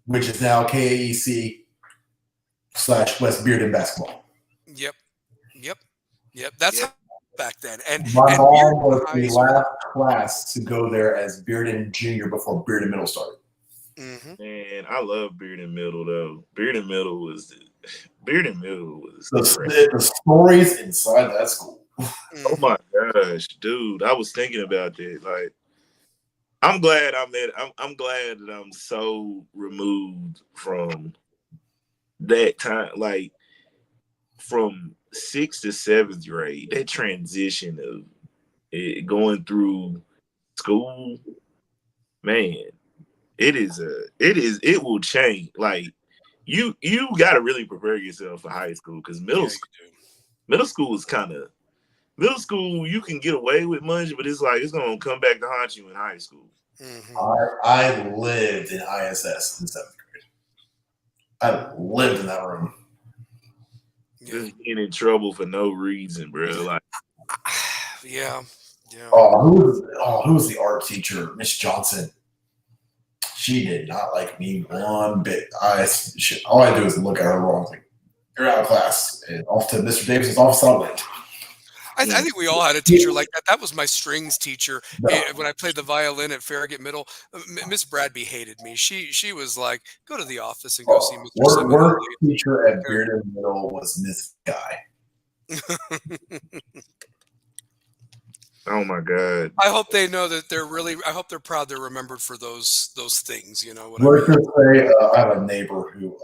which is now KAEC / West Bearden basketball. Yep. That's how back then. And my mom was Bearden the High last class to go there as Bearden Junior before Bearden Middle started. Mm-hmm. Man, I love Bearden Middle though. Bearden Middle was the stories inside that school. Oh my gosh, dude! I was thinking about that. Like, I'm glad I'm glad that I'm so removed from that time. Like, from 6th to 7th grade, that transition of it going through school, man, it will change. Like, you got to really prepare yourself for high school, because middle school is kind of middle school. You can get away with much, but it's like it's gonna come back to haunt you in high school. Mm-hmm. I lived in ISS in 7th grade. I lived in that room. Just getting in trouble for no reason, bro. Like, yeah. Who was the art teacher? Miss Johnson. She did not like me one bit. All I do is look at her wrong. Like, you're out of class, and off to Mr. Davis's office I went. I think we all had a teacher like that. That was my strings teacher when I played the violin at Farragut Middle. Miss Bradby hated me. She was like, "Go to the office and go see Mr. Work teacher at Bearden Middle was Miss Guy. oh my god! I hope they know that I hope they're proud they're remembered for those things. You know what Let's just say I have a neighbor who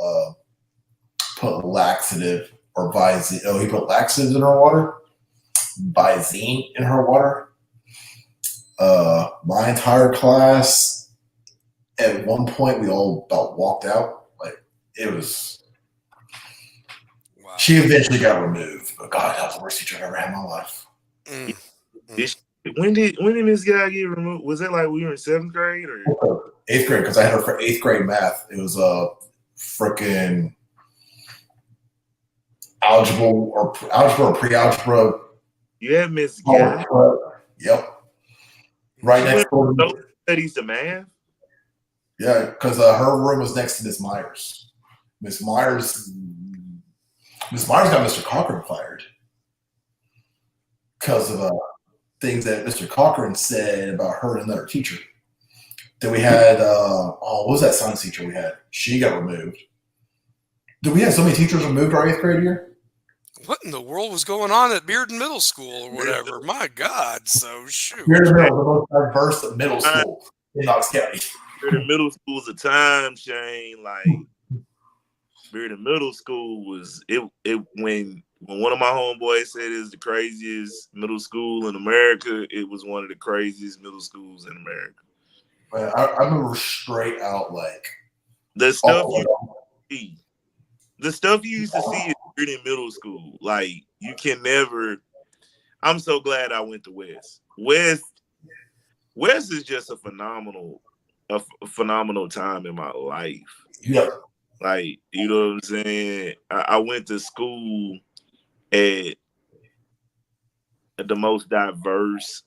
put laxative or Visine. Oh, he put laxatives in her water. Visine in her water. My entire class, at one point, we all about walked out. Like, it was. Wow. She eventually got removed, but God, that was the worst teacher I've ever had in my life. When did this guy get removed? Was that like we were in 7th grade or 8th grade? Because I had her for 8th grade math. It was freaking algebra or pre-algebra. You had Miss Guy. Yep. Right next door. Studies the math. Yeah, because her room was next to Miss Myers. Miss Myers got Mr. Cochran fired because of things that Mr. Cochran said about her and another teacher. Then we had what was that science teacher we had? She got removed. Did we have so many teachers removed our 8th grade year? What in the world was going on at Bearden Middle School or whatever? My God! So shoot. Bearden Middle, the most diverse middle school in Knox County. Bearden Middle School's a time, Shane. Like, Bearden Middle School was it when one of my homeboys said it's the craziest middle school in America. It was one of the craziest middle schools in America. Man, I remember straight out like the stuff you used to see in middle school. Like, you can never. I'm so glad I went to West. West is just a phenomenal time in my life. Yeah. Like, you know what I'm saying? I went to school at the most diverse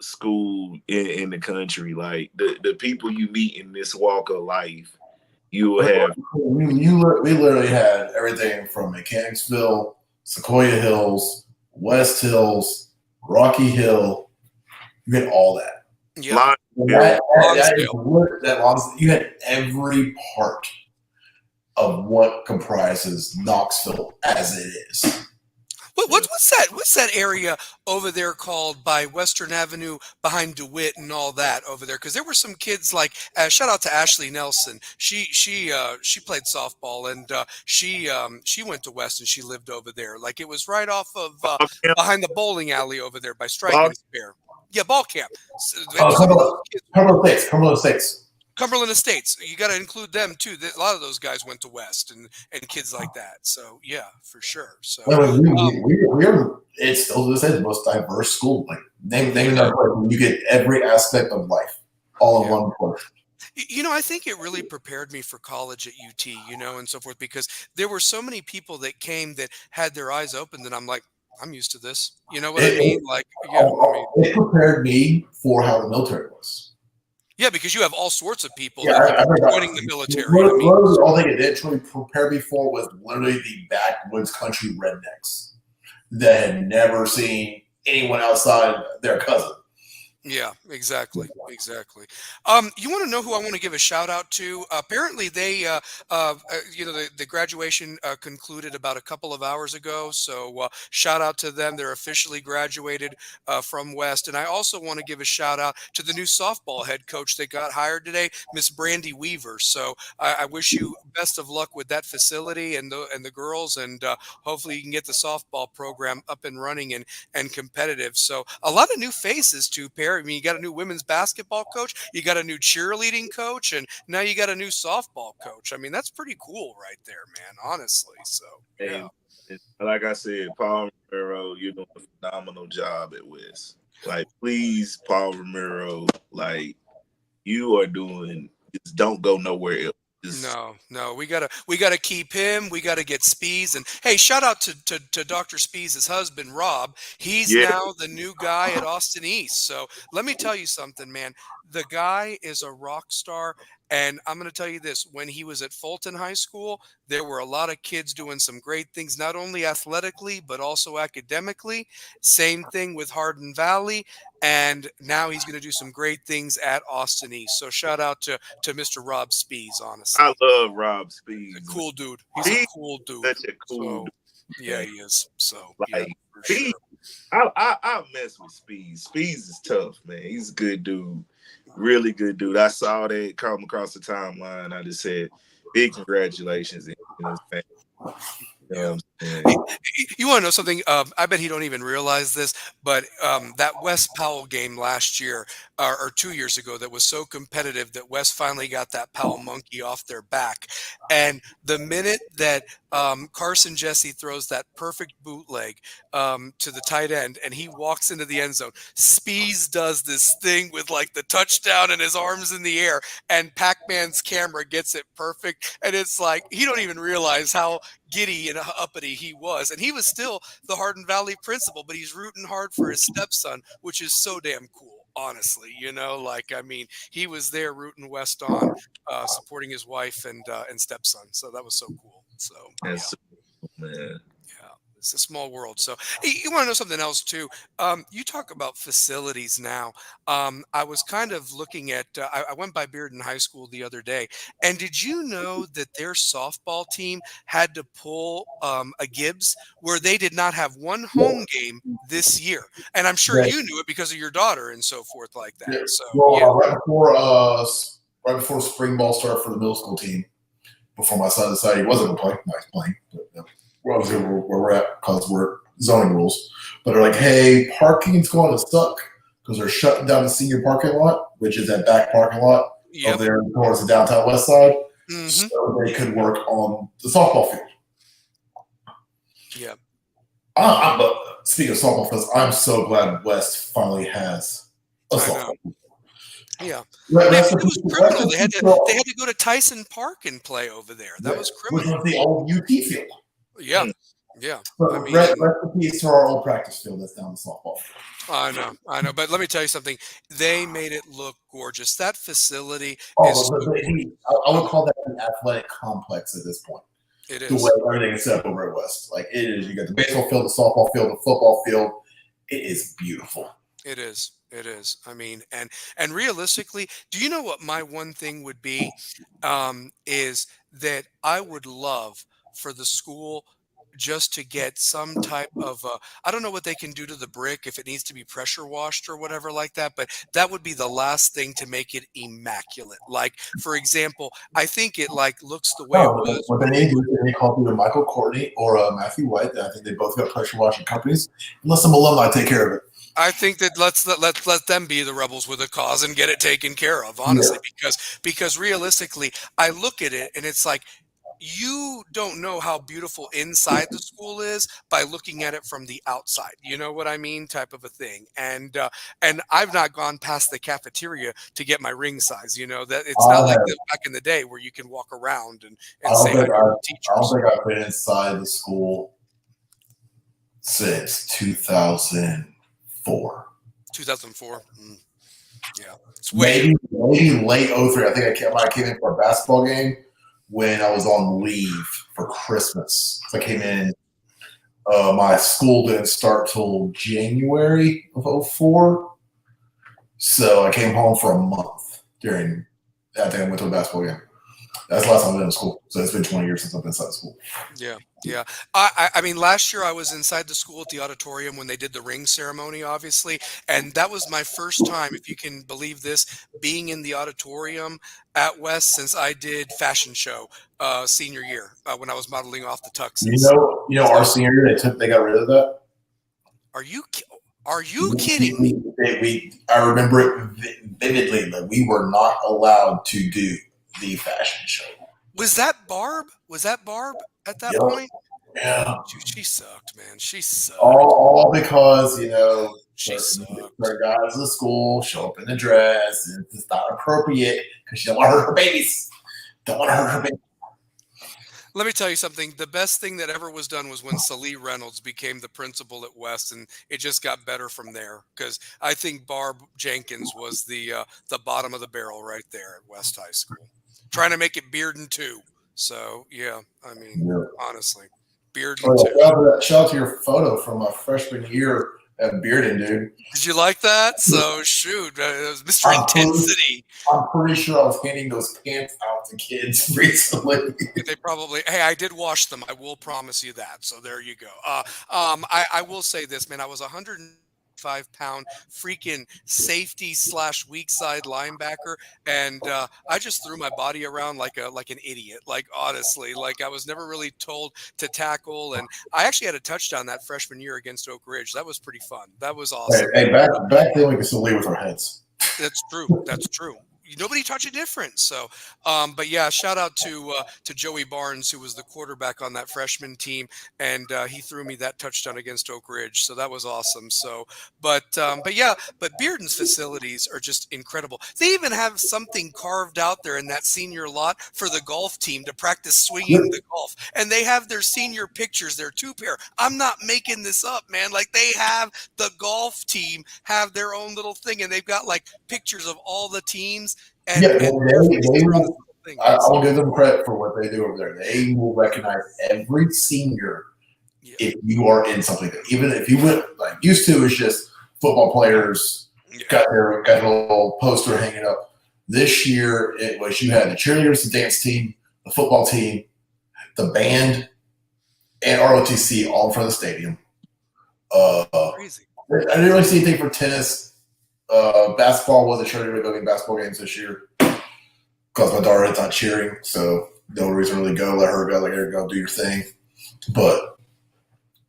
school in the country. Like, the people you meet in this walk of life, you will have. We literally had everything from Mechanicsville, Sequoia Hills, West Hills, Rocky Hill. You had all that. Yeah. You had every part of what comprises Knoxville as it is. What's that area over there called by Western Avenue behind DeWitt and all that over there? Because there were some kids like shout out to Ashley Nelson. She played softball and she went to West and she lived over there. Like, it was right off of behind the bowling alley over there by Strike and Spare. Yeah, ball camp. Cumberland Estates. Cumberland Estates. You got to include them too. A lot of those guys went to West and kids like that. So yeah, for sure. So it's still to this day the most diverse school. Like, name another place. You get every aspect of life all in one place. I think it really prepared me for college at UT, and so forth, because there were so many people that came that had their eyes open that I'm like, I'm used to this. You know what I It, mean? it, Like, yeah, I mean, it prepared me for how the military was. yeah, because you have all sorts of people Yeah, that I think joining the military. I mean, literally all they did truly prepare me for was literally the backwoods country rednecks that had never seen anyone outside their cousin. yeah, exactly, exactly. You want to know who I want to give a shout out to? Apparently, the graduation concluded about a couple of hours ago. So, shout out to them. They're officially graduated from West. And I also want to give a shout out to the new softball head coach that got hired today, Miss Brandy Weaver. So, I wish you best of luck with that facility and the girls, and hopefully you can get the softball program up and running and competitive. So, a lot of new faces too, Perry. I mean, you got a new women's basketball coach, you got a new cheerleading coach, and now you got a new softball coach. I mean, that's pretty cool right there, man, honestly. So, yeah. Hey, like I said, Paul Romero, you're doing a phenomenal job at West. Like, please, Paul Romero, like you are doing. Just don't go nowhere else. Just, No, we gotta keep him. We gotta get Spees, and hey, shout out to Dr. Spees' husband Rob. He's yeah, now the new guy at Austin East. So let me tell you something, man. The guy is a rock star, and I'm gonna tell you this: when he was at Fulton High School, there were a lot of kids doing some great things, not only athletically but also academically. Same thing with Hardin Valley, and now he's going to do some great things at Austin East. So shout out to Mr. Rob Spees, I honestly. love Rob He's a Speeds. cool dude. He's a He's cool dude. such a cool So dude, yeah, man. he is. So yeah, Like for Speeds, sure. I mess with Speeds. Speeds is tough, man. He's a good dude, really good dude. I saw that come across the timeline. I just said, big congratulations in his family. You know Yeah. what I'm saying? You want to know something? I bet he don't even realize this, but that West Powell game last year or 2 years ago that was so competitive that West finally got that Powell monkey off their back. And the minute that Carson Jesse throws that perfect bootleg to the tight end and he walks into the end zone, Spees does this thing with like the touchdown and his arms in the air, and Pac-Man's camera gets it perfect. And it's like he don't even realize how giddy and uppity he was, and he was still the Hardin Valley principal, but he's rooting hard for his stepson, which is so damn cool, honestly. Like, I mean, he was there rooting West on, supporting his wife and stepson, so that was so cool. So yeah, That's man. yeah, it's a small world. So hey, you want to know something else too? You talk about facilities now. I was kind of looking at. I went by Bearden High School the other day, and did you know that their softball team had to pull a Gibbs where they did not have one home game this year? And I'm sure Yeah. you knew it because of your daughter and so forth like that. Yeah. So Well, yeah, right before spring ball started for the middle school team, before my son decided he wasn't going to play, nice playing. But, we're obviously where we're at because we're zoning rules. But they're like, hey, parking's going to suck because they're shutting down the senior parking lot, which is that back parking lot yep. over there towards the downtown west side, Hmm. so they could work on the softball field. Yep. But speaking of softball fields, I'm so glad West finally has a I know. softball. Yeah. Right, Man, that's but it was criminal. They had to go to Tyson Park and play over there. That was which criminal. was the old UT field. Yeah. Yeah. But I mean, rest in peace to our old practice field that's down the softball. I know. But let me tell you something. They made it look gorgeous. That facility is Oh, I would call that an athletic complex at this point. it The way is. everything is set up over at West, like it is. You got the baseball field, the softball field, the football field. It is beautiful. It is. It is. I mean, and realistically, do you know what my one thing would be? Is that I would love for the school just to get some type of I don't know what they can do to the brick if it needs to be pressure washed or whatever like that, but that would be the last thing to make it immaculate. Like for example, I think it like looks the way it No, was what when they need to do is they call either Michael Courtney or Matthew White. I think they both got pressure washing companies. And let some alumni take care of it. I think that let them be the rebels with a cause and get it taken care of, Yeah. honestly, because realistically, I look at it and it's like you don't know how beautiful inside the school is by looking at it from the outside. You know what I mean? Type of a thing. And I've not gone past the cafeteria to get my ring size. You know that it's not I like have. back in the day where you can walk around I and don't say hi think to I. your I don't teachers. think I've been inside the school since 2004. 2004. Yeah, it's way. Maybe late '03. I think I came in for a basketball game when I was on leave for Christmas. So I came in. My school didn't start till January of '04, so I came home for a month during. I think I went to a basketball game. That's the last time I've been in school. So it's been 20 years since I've been inside school. Yeah, yeah. I mean, last year I was inside the school at the auditorium when they did the ring ceremony, obviously, and that was my first time, if you can believe this, being in the auditorium at West since I did fashion show senior year when I was modeling off the tuxes. Our So, senior year they got rid of that. are you ki- are you kidding me? I remember it vividly that we were not allowed to do the fashion show. Was that Barb? Was that Barb at that Yep. point? Yeah. She sucked, man. She sucked. All because She sucked. certain guys in the school show up in a dress and it's not appropriate because she don't want to hurt her babies. Don't want to hurt her babies. Let me tell you something. The best thing that ever was done was when Salee Reynolds became the principal at West, and it just got better from there. Because I think Barb Jenkins was the bottom of the barrel right there at West High School, trying to make it Bearden too. So yeah, I mean, honestly, Bearden too. Shout out to your photo from my freshman year at Bearden, dude. Did you like that? So shoot, it was Mr. Intensity. I'm pretty sure I was handing those pants out to kids recently. They probably. Hey, I did wash them. I will promise you that. So there you go. I will say this, man. I was 105-pound freaking safety / weak side linebacker, and I just threw my body around like an idiot. Like honestly, like I was never really told to tackle, and I actually had a touchdown that freshman year against Oak Ridge. That was pretty fun. That was awesome. Hey, back then we could still leave with our heads. That's true. That's true. Nobody taught you different. So, but yeah, shout out to Joey Barnes, who was the quarterback on that freshman team, and he threw me that touchdown against Oak Ridge. So that was awesome. So, but yeah, but Bearden's facilities are just incredible. They even have something carved out there in that senior lot for the golf team to practice swinging the golf, and they have their senior pictures. Their 2-pair. I'm not making this up, man. Like they have the golf team have their own little thing, and they've got like pictures of all the teams. And, yeah, and I will give them credit for what they do over there. They will recognize every senior if you are in something. Even if you went like used to, it's just football players got their little poster hanging up. This year, it was you had the cheerleaders, the dance team, the football team, the band, and ROTC all in front of the stadium. Crazy. I didn't really see anything for tennis. Basketball wasn't sure to go to basketball games this year because my daughter is not cheering, so no reason to really go. Let her go do your thing. But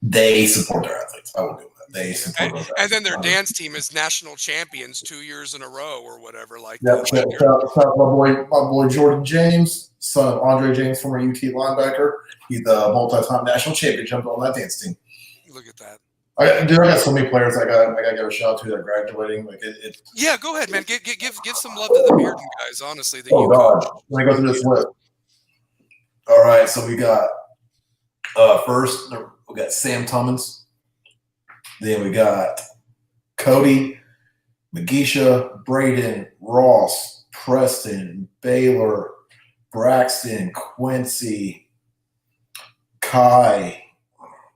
they support their athletes. I will do that. They support and then their dance team is national champions 2 years in a row or whatever. Like that. Shout out my boy Jordan James, son of Andre James, former UT linebacker. He's the multi-time national champion, jumped on that dance team. Look at that. I got so many players I got to give a shout out to that are graduating. Yeah, go ahead, man. Give some love to the Bearden guys, honestly. God. Let me go through this list. All right, so we got first we got Sam Tummins. Then we got Cody, Magisha, Braden, Ross, Preston, Baylor, Braxton, Quincy, Kai.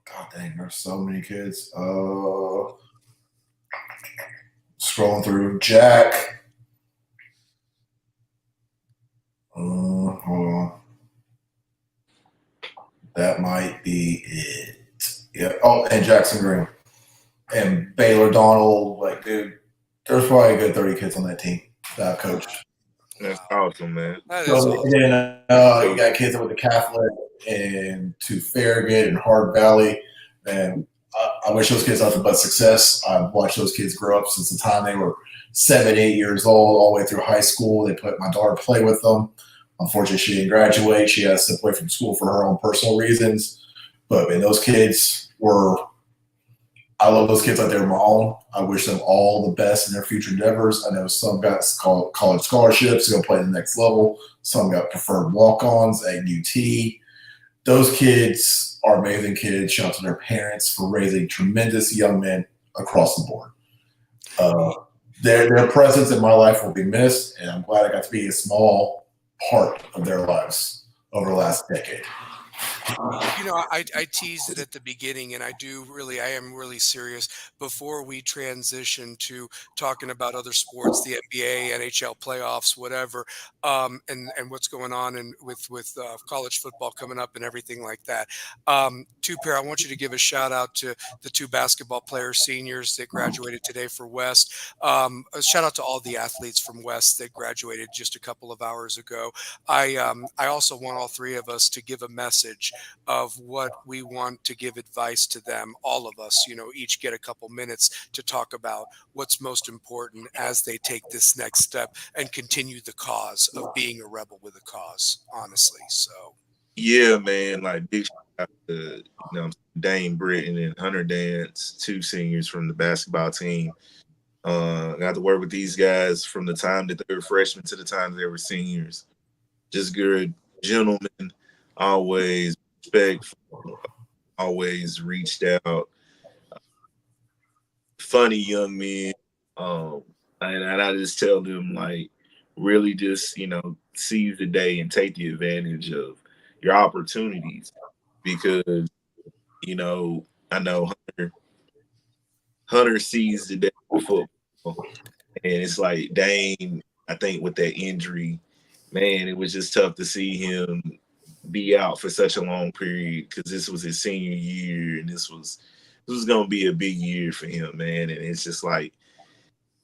God dang, there's so many kids. Scrolling through. Jack. Hold on. That might be it. Yeah. Oh, and Jackson Green. And Baylor Donald. Like, dude, there's probably a good 30 kids on that team that I've coached. That's awesome, man. That is awesome. And then you got kids that went to Catholic and to Farragut and Hard Valley. And I wish those kids nothing but success. I've watched those kids grow up since the time they were 7, 8 years old, all the way through high school. They put my daughter play with them. Unfortunately, she didn't graduate. She had to step away from school for her own personal reasons. But man, those kids were, I love those kids like they were my own. I wish them all the best in their future endeavors. I know some got college scholarships to go play the next level. Some got preferred walk-ons at UT. Those kids are amazing kids. Shout out to their parents for raising tremendous young men across the board. Their presence in my life will be missed, and I'm glad I got to be a small part of their lives over the last decade. I teased it at the beginning, and I am really serious. Before we transition to talking about other sports, the NBA, NHL playoffs, whatever, and what's going on and with college football coming up and everything like that. Two pair, I want you to give a shout out to the two basketball players, seniors that graduated today for West. A shout out to all the athletes from West that graduated just a couple of hours ago. I also want all three of us to give a message of what we want to give advice to them, all of us, each get a couple minutes to talk about what's most important as they take this next step and continue the cause of being a rebel with a cause, honestly. So Yeah, man, like big shout out to Dane Britton and Hunter Dance, two seniors from the basketball team. Got to work with these guys from the time that they were freshmen to the time they were seniors. Just good gentlemen, always respectful, always reached out. Funny young men. And I just tell them, like, really just, seize the day and take the advantage of your opportunities because, I know Hunter sees the day of football. And it's like Dane, I think with that injury, man, it was just tough to see him be out for such a long period because this was his senior year and this was gonna be a big year for him, man. And it's just like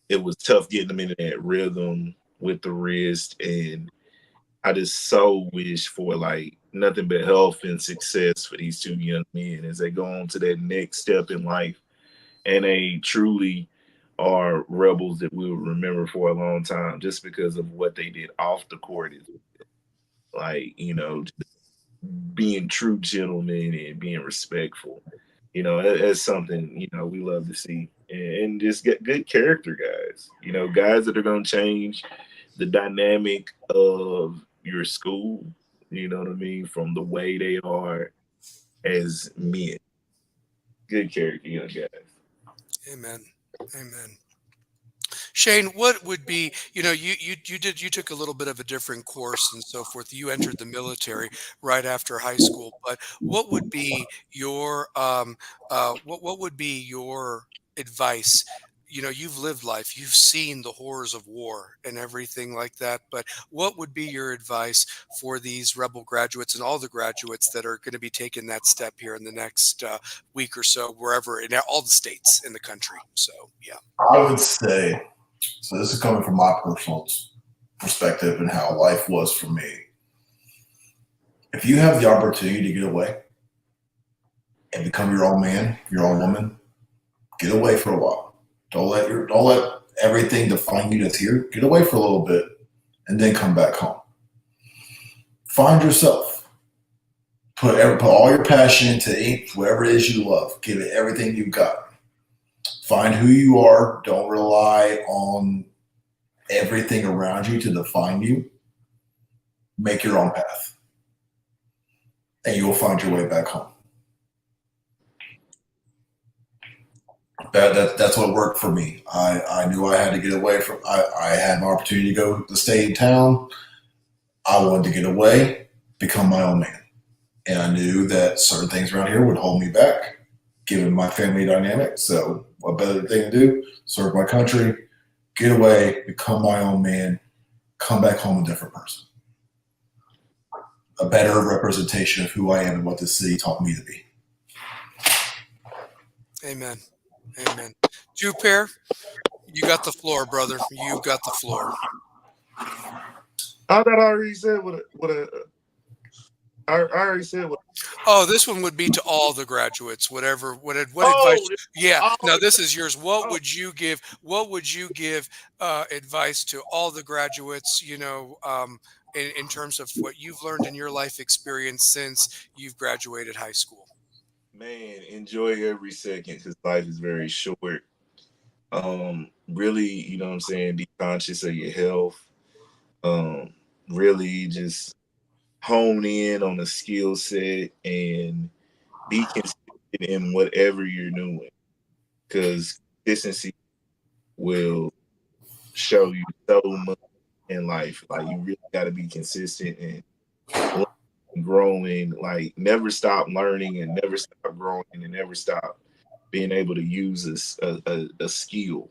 it was tough getting him into that rhythm with the wrist. And I just so wish for like nothing but health and success for these two young men as they go on to that next step in life. And they truly are rebels that we will remember for a long time just because of what they did off the court. Like, being true gentlemen and being respectful. That's something, we love to see. And just get good character guys, guys that are going to change the dynamic of your school, you know what I mean, from the way they are as men. Good character, young guys. amen. Amen. Shane, what would be, you took a little bit of a different course and so forth. You entered the military right after high school, but what would be your what would be your advice? You've lived life, you've seen the horrors of war and everything like that, but what would be your advice for these rebel graduates and all the graduates that are going to be taking that step here in the next week or so, wherever in all the states in the country? So, yeah. I would say, so this is coming from my personal perspective and how life was for me. If you have the opportunity to get away and become your own man, your own woman, get away for a while. Don't let everything define you that's here. Get away for a little bit and then come back home. Find yourself. Put all your passion into whatever it is you love. Give it everything you've got. Find who you are. Don't rely on everything around you to define you. Make your own path. And you will find your way back home. That's what worked for me. I knew I had to get away from. I had an opportunity to go to stay in town. I wanted to get away, become my own man, and I knew that certain things around here would hold me back, given my family dynamic. So, what better thing to do? Serve my country, get away, become my own man, come back home a different person, a better representation of who I am and what this city taught me to be. Amen. Amen. Two pair, you got the floor, brother. You got the floor. I thought I already said I already said what. Oh, this one would be to all the graduates. What advice? Yeah. Now this is yours. What would you give? What would you give advice to all the graduates? in terms of what you've learned in your life experience since you've graduated high school? Man, enjoy every second because life is very short. Really, you know what I'm saying, be conscious of your health. Um, really just hone in on a skill set and be consistent in whatever you're doing because consistency will show you so much in life. Like you really got to be consistent and growing. Like never stop learning and never stop growing and never stop being able to use a skill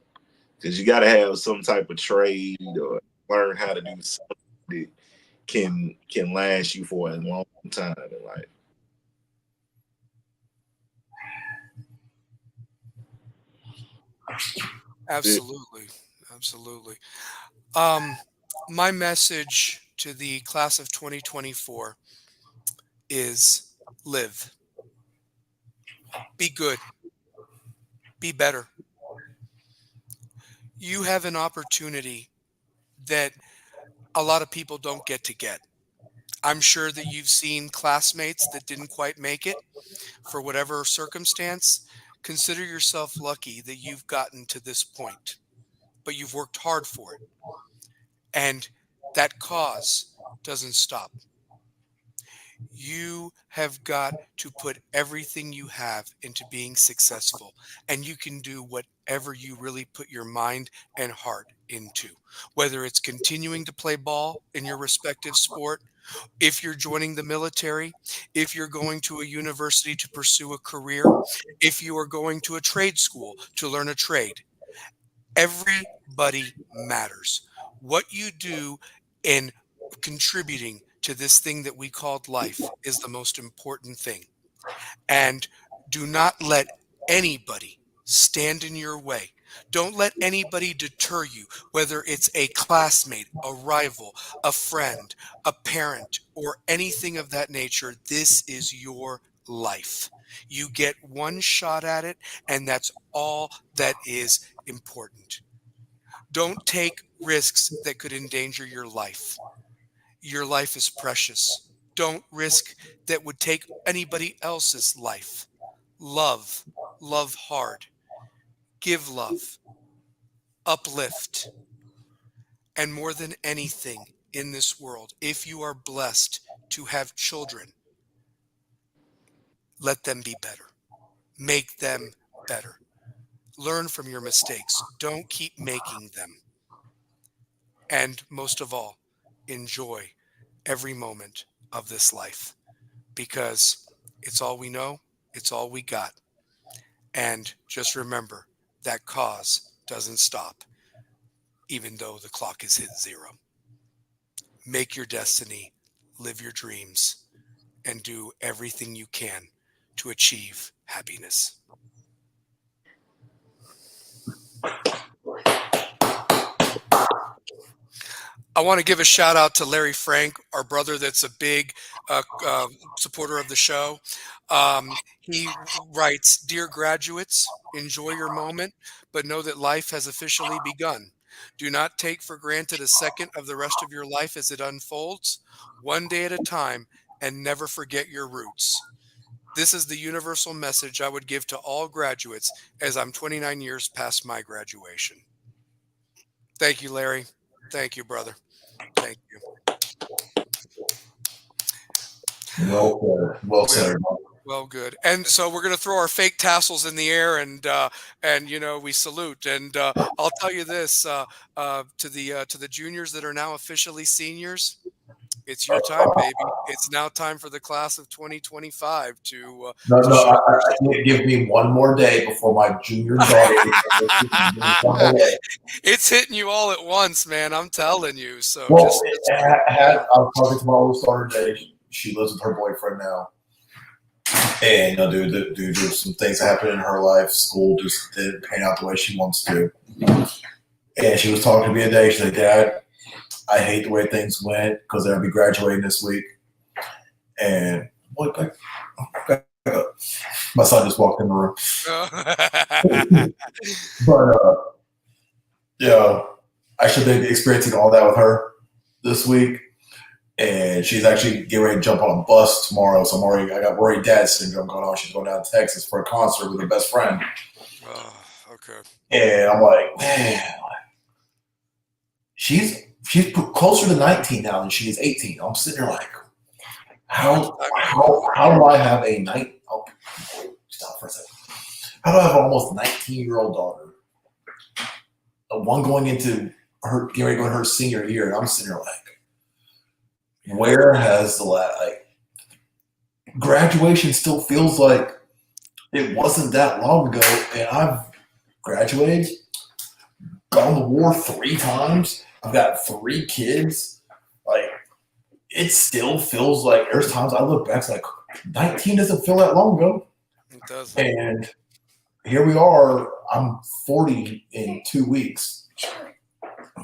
because you got to have some type of trade or learn how to do something that can last you for a long time in life. Absolutely. Absolutely. Um, my message to the class of 2024 is live, be good, be better. You have an opportunity that a lot of people don't get to get. I'm sure that you've seen classmates that didn't quite make it for whatever circumstance. Consider yourself lucky that you've gotten to this point, but you've worked hard for it. And that cause doesn't stop. You have got to put everything you have into being successful, and you can do whatever you really put your mind and heart into, whether it's continuing to play ball in your respective sport, if you're joining the military, if you're going to a university to pursue a career, if you are going to a trade school to learn a trade. Everybody matters. What you do in contributing to this thing that we called life is the most important thing. And do not let anybody stand in your way. Don't let anybody deter you, whether it's a classmate, a rival, a friend, a parent, or anything of that nature. This is your life. You get one shot at it, and that's all that is important. Don't take risks that could endanger your life. Your life is precious. Don't risk that would take anybody else's life. Love, love hard, give love, uplift, and more than anything in this world, if you are blessed to have children, let them be better. Make them better. Learn from your mistakes. Don't keep making them. And most of all, enjoy every moment of this life because it's all we know, it's all we got. And just remember that cause doesn't stop, even though the clock has hit zero. Make your destiny, live your dreams, and do everything you can to achieve happiness. I want to give a shout out to Larry Frank, our brother that's a big supporter of the show. He writes, "Dear graduates, enjoy your moment, but know that life has officially begun. Do not take for granted a second of the rest of your life as it unfolds, one day at a time, and never forget your roots." This is the universal message I would give to all graduates as I'm 29 years past my graduation. Thank you, Larry. Thank you, brother. Thank you. Well said. Well Well, said. well, good. And so we're going to throw our fake tassels in the air, and we salute. And I'll tell you this to the juniors that are now officially seniors. It's your time, baby. It's now time for the class of 2025 No, to no, show their give me one more day before my junior daughter. One more day. It's hitting you all at once, man. I'm telling you. So Well, just I was talking to my oldest daughter today. She lives with her boyfriend now. And there's some things that happened in her life. School just didn't pan out the way she wants to. And she was talking to me today. She said, "Dad, I hate the way things went because they'll be graduating this week." And what? My son just walked in the room. But I should be experiencing all that with her this week. And she's actually getting ready to jump on a bus tomorrow. So I got worried dad syndrome going on. She's going down to Texas for a concert with her best friend. Oh, okay. And I'm like, man, she's closer to 19 now than she is 18. I'm sitting there like, how do I have a night? Oh, stop for a second. How do I have an almost 19-year-old daughter? One going into her, getting ready to go into her senior year, and I'm sitting there like, where has graduation still feels like it wasn't that long ago, and I've graduated, gone to war 3 times. I've got 3 kids. Like, it still feels like there's times I look back, it's like 19 doesn't feel that long ago. It doesn't. And here we are. I'm 40 in 2 weeks.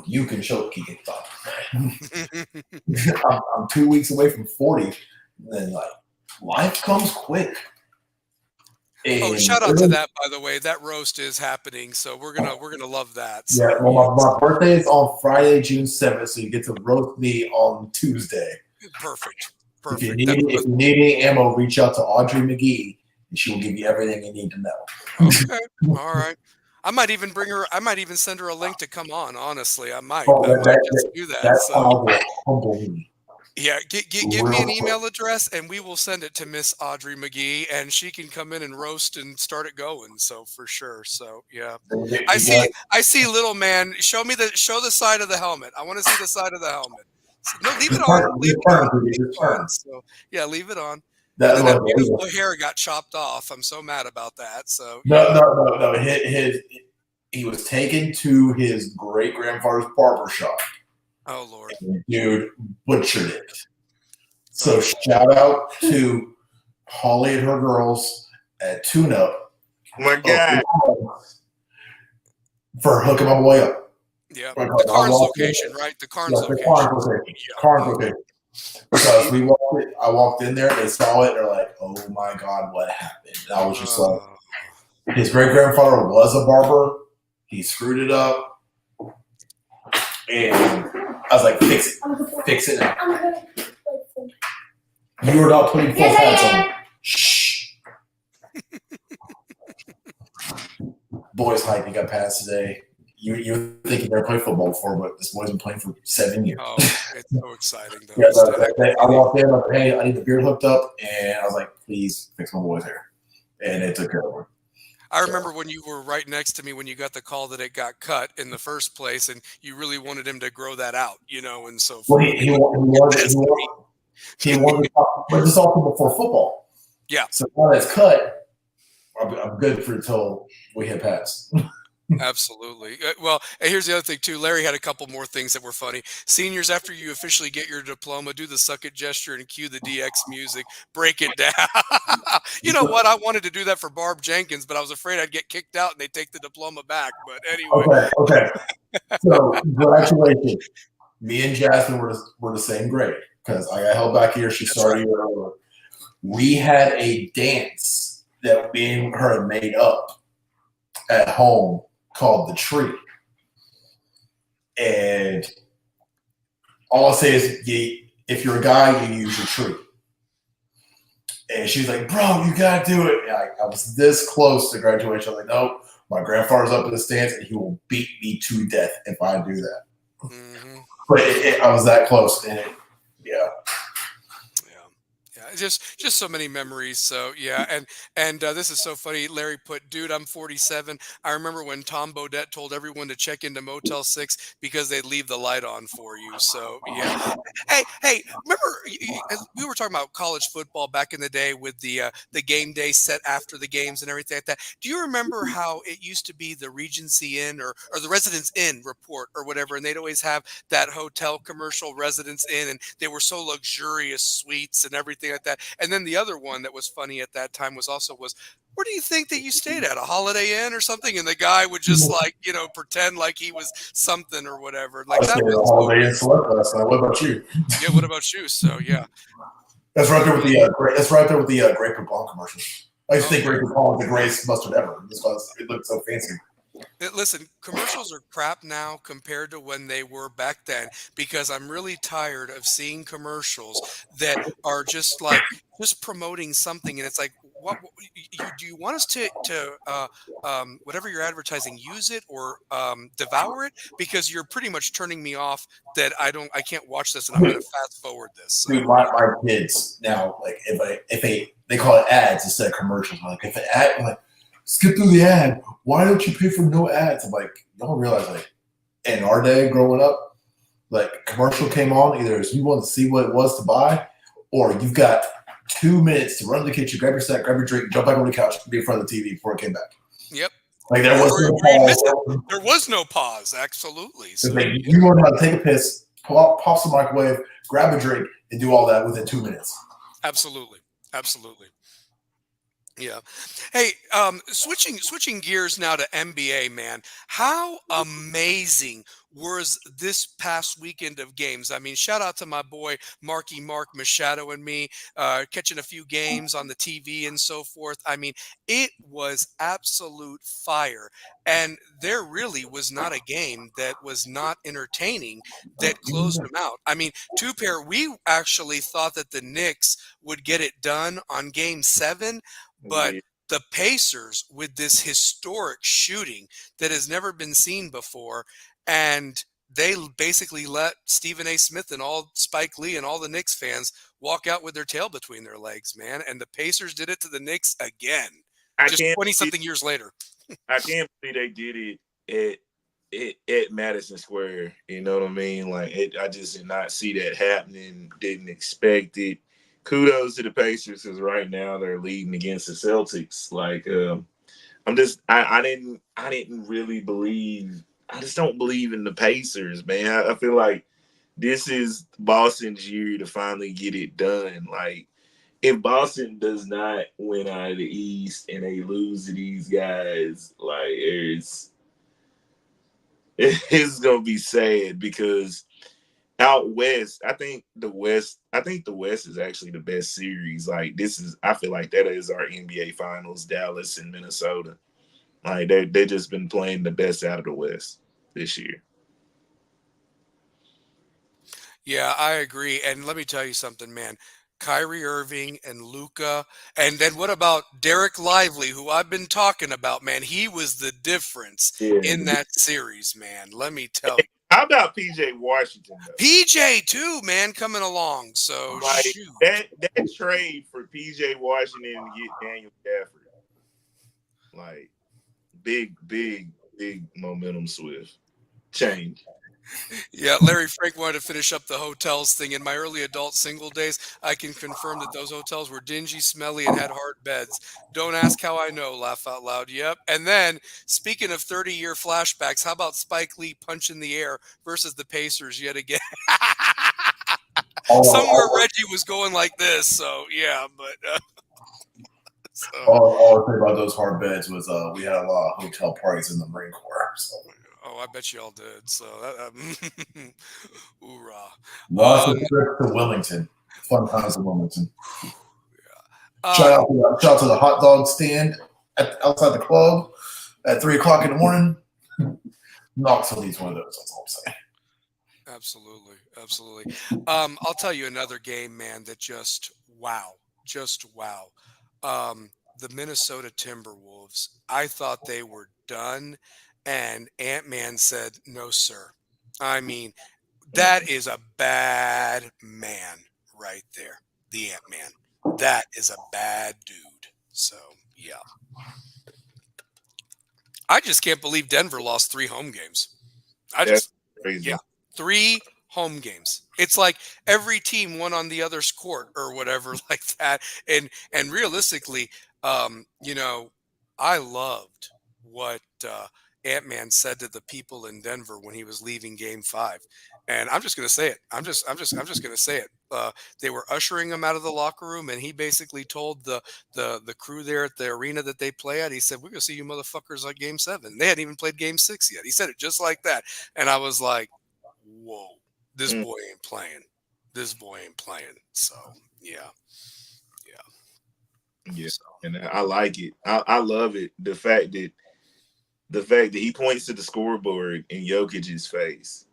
You can show Keegan thought. I'm 2 weeks away from 40. And then like life comes quick. And shout out to that, by the way. That roast is happening, so we're gonna love that. So. Yeah, well, my birthday is on Friday, June 7th, so you get to roast me on Tuesday. Perfect. If you need any ammo, reach out to Audrey McGee, and she will give you everything you need to know. Okay, all right. I might even send her a link to come on. Honestly, I might. I might just do that. That's how humble me. Yeah, give me an email address, and we will send it to Miss Audrey McGee, and she can come in and roast and start it going. So for sure. So yeah, I see, little man. Show the side of the helmet. I want to see the side of the helmet. So, no, leave it on. Leave it on. So yeah, leave it on. That beautiful hair got chopped off. I'm so mad about that. So no. He was taken to his great grandfather's barber shop. Oh Lord, and dude butchered it. So shout out to Holly and her girls at Tune Up. Oh my God, for hooking my boy up. Yeah, the Carnes location, right? The Carnes location. Carnes location. Because I walked in there, they saw it, they're like, "Oh my God, what happened?" And I was just like, his great grandfather was a barber. He screwed it up, and I was like, "Fix it now." You are not putting full hats on. Shh. Boys hype, he got passed today. You think you've never played football before, but this boy's been playing for 7 years. Oh, it's so exciting, though. Yeah, I walked in, like, hey, I need the beard hooked up, and I was like, please fix my boy's hair. And it took care of it. I remember when you were right next to me when you got the call that it got cut in the first place, and you really wanted him to grow that out, and so forth. Well, he wanted but this all before football. Yeah. So now that's cut, I'm good for until we hit pass. Absolutely. Well, and here's the other thing too. Larry had a couple more things that were funny. Seniors, after you officially get your diploma, do the suck it gesture and cue the DX music. Break it down. You know what? I wanted to do that for Barb Jenkins, but I was afraid I'd get kicked out and they take the diploma back. But anyway. Okay. So graduation. Me and Jasmine were the same grade because I got held back here. She started here earlier. We had a dance that me and her had made up at home called The Tree. And all I'll say is, if you're a guy, you use your tree. And she's like, bro, you got to do it. And I was this close to graduation. I was like, nope, my grandfather's up in the stands, and he will beat me to death if I do that. Mm-hmm. But I was that close. And just so many memories. So yeah, and this is so funny. Larry put, dude, I'm 47. I remember when Tom Bodette told everyone to check into Motel 6 because they'd leave the light on for you. So yeah. Hey, remember we were talking about college football back in the day with the game day set after the games and everything like that. Do you remember how it used to be the Regency Inn or the Residence Inn report or whatever, and they'd always have that hotel commercial, Residence Inn, and they were so luxurious suites and everything like that. And then the other one that was funny at that time was where do you think that you stayed at? A Holiday Inn or something? And the guy would just pretend like he was something or whatever. Like that was a Holiday Inn select last night. What about you? Yeah, what about you? So yeah. That's right there with the Grey Poupon commercials. I used to think Grey Poupon was the greatest mustard ever because it looked so fancy. Listen, commercials are crap now compared to when they were back then because I'm really tired of seeing commercials that are just like just promoting something, and it's like, what you do you want us to whatever you're advertising, use it or devour it, because you're pretty much turning me off that I can't watch this and I'm going to fast forward this. So Dude, my kids now, like if they call it ads instead of commercials. I'm like, if an ad, I'm like, skip through the ad. Why don't you pay for no ads? I'm like, y'all realize, like, in our day growing up, like, commercial came on, either as you want to see what it was to buy, or you've got 2 minutes to run to the kitchen, grab your snack, grab your drink, jump back on the couch, be in front of the TV before it came back. yep. Like, there was no Or you'd miss it. pause. There was no pause, absolutely. So Like, you learn how to take a piss, pop some microwave, grab a drink, and do all that within 2 minutes. absolutely, absolutely. Yeah. Hey, switching gears now to NBA, man. How amazing was this past weekend of games? I mean, shout out to my boy Marky Mark Machado and me, catching a few games on the TV and so forth. I mean, it was absolute fire. And there really was not a game that was not entertaining that closed them out. I mean, two pair, we actually thought that the Knicks would get it done on game 7, but Yeah, the Pacers, with this historic shooting that has never been seen before, and they basically let Stephen A. Smith and all Spike Lee and all the Knicks fans walk out with their tail between their legs, man. And the Pacers did it to the Knicks again, I just can't. 20 something years later. I can't believe they did it at Madison Square. You know what I mean? Like, I just did not see that happening. Didn't expect it. Kudos to the Pacers because right now they're leading against the Celtics. Like, I didn't really believe. I just don't believe in the Pacers, man. I feel like this is Boston's year to finally get it done. Like, if Boston does not win out of the East and they lose to these guys, like, it's gonna be sad because out west, I think the West is actually the best series. Like, I feel like that is our NBA Finals, Dallas and Minnesota. Like, they just been playing the best out of the West this year. Yeah, I agree. And let me tell you something, man. Kyrie Irving and Luca. And then what about Derek Lively, who I've been talking about, man? He was the difference Yeah. in that series, man. Let me tell you. How about PJ Washington though? PJ too, man, coming along. So Like, shoot. that trade for PJ Washington to get Daniel Gafford, like, big momentum swift change. Yeah, Larry Frank wanted to finish up the hotels thing. In my early adult single days, I can confirm that those hotels were dingy, smelly, and had hard beds. Don't ask how I know, laugh out loud. Yep. And then, speaking of 30-year flashbacks, how about Spike Lee punch in the air versus the Pacers yet again? Somewhere Reggie was going like this. So, yeah, but. So. All I think about those hard beds was we had a lot of hotel parties in the Marine Corps. So. Oh, I bet you all did. So, hoorah. Lots of trips to Wilmington. Fun times in Wilmington. Yeah. Shout out to the hot dog stand outside the club at 3:00 in the morning. Knoxville needs one of those. That's all I'm saying. Absolutely. I'll tell you another game, man, that just wow. The Minnesota Timberwolves, I thought they were done, and Ant-Man said, "No, sir." I mean, that is a bad man right there. The Ant-Man. That is a bad dude. So, yeah. I just can't believe Denver lost 3 home games. That's crazy. Yeah, 3 home games. It's like every team won on the other's court or whatever like that. And realistically, you know, I loved what Ant-Man said to the people in Denver when he was leaving Game 5. And I'm just gonna say it. I'm just gonna say it. They were ushering him out of the locker room, and he basically told the crew there at the arena that they play at. He said, "We're gonna see you motherfuckers like Game 7." They hadn't even played Game 6 yet. He said it just like that, and I was like, "Whoa, this Mm, boy ain't playing. This boy ain't playing." So yeah, yeah. yeah, So and I like it. I love it. The fact that the fact that he points to the scoreboard in Jokic's face.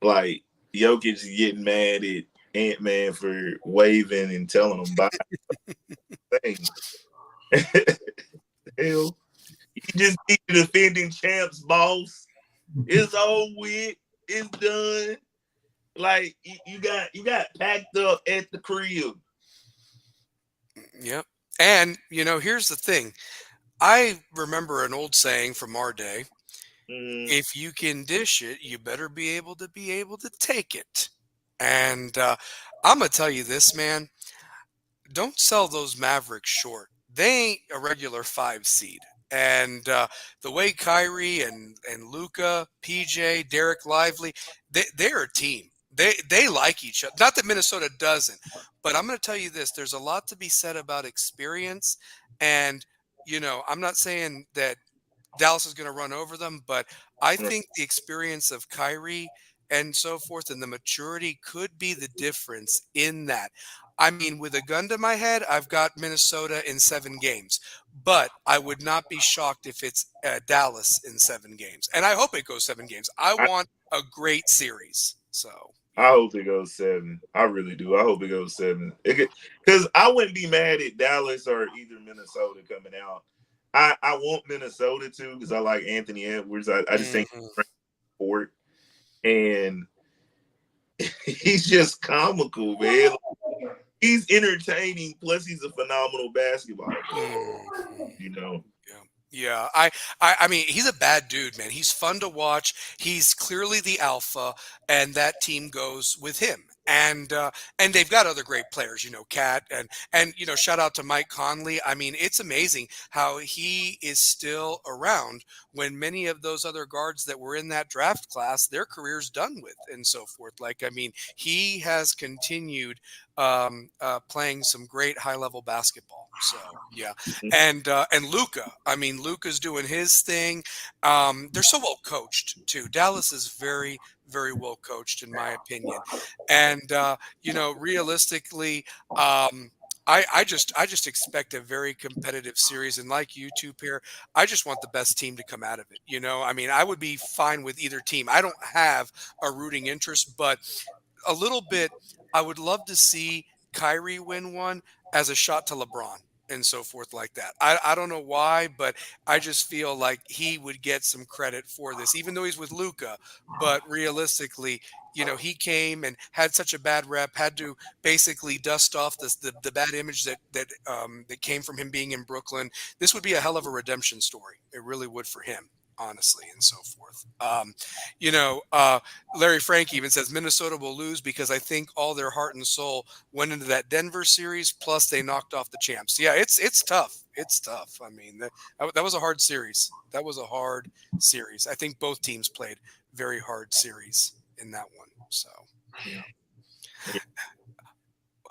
Like Jokic is getting mad at Ant-Man for waving and telling him bye. Thing. Hell, you just beat the defending champs, boss. It's over with. It's done. Like you got packed up at the crib. Yep. And here's the thing. I remember an old saying from our day: Mm, if you can dish it, you better be able to take it. And I'm gonna tell you this, man. Don't sell those Mavericks short. They ain't a regular 5 seed. And the way Kyrie and Luca, PJ, Derek Lively, they're a team. They like each other. Not that Minnesota doesn't, but I'm going to tell you this: there's a lot to be said about experience. And I'm not saying that Dallas is going to run over them, but I right. think the experience of Kyrie and so forth and the maturity could be the difference in that. I mean, with a gun to my head, I've got Minnesota in 7 games, but I would not be shocked if it's Dallas in 7 games. And I hope it goes 7 games. I I, want a great series. So, I hope it goes 7. I really do. I hope it goes 7. Because I wouldn't be mad at Dallas or either Minnesota coming out. I want Minnesota to because I like Anthony Edwards. I just think mhm. he's sport and he's just comical, man. He's entertaining. Plus, he's a phenomenal basketball player. Mhm. You know. Yeah. Yeah. I mean, he's a bad dude, man. He's fun to watch. He's clearly the alpha, and that team goes with him. And they've got other great players, Cat and shout out to Mike Conley. I mean, it's amazing how he is still around when many of those other guards that were in that draft class, their career's done with and so forth. Like, I mean, he has continued playing some great high level basketball. So yeah, and Luca. I mean, Luca's doing his thing. They're so well coached too. Dallas is very, very well coached, in my opinion. And realistically, I just expect a very competitive series. And like you two pair, I just want the best team to come out of it. I mean, I would be fine with either team. I don't have a rooting interest, but a little bit, I would love to see Kyrie win one as a shot to LeBron and so forth like that. I don't know why, but I just feel like he would get some credit for this, even though he's with Luca. But realistically, he came and had such a bad rep, had to basically dust off the bad image that came from him being in Brooklyn. This would be a hell of a redemption story. It really would for him, honestly, and so forth. You know, uh, Larry Frank even says Minnesota will lose because I think all their heart and soul went into that Denver series. Plus, they knocked off the champs. Yeah, it's tough. It's tough. I mean, that was a hard series. That was a hard series. I think both teams played very hard series in that one. So, yeah.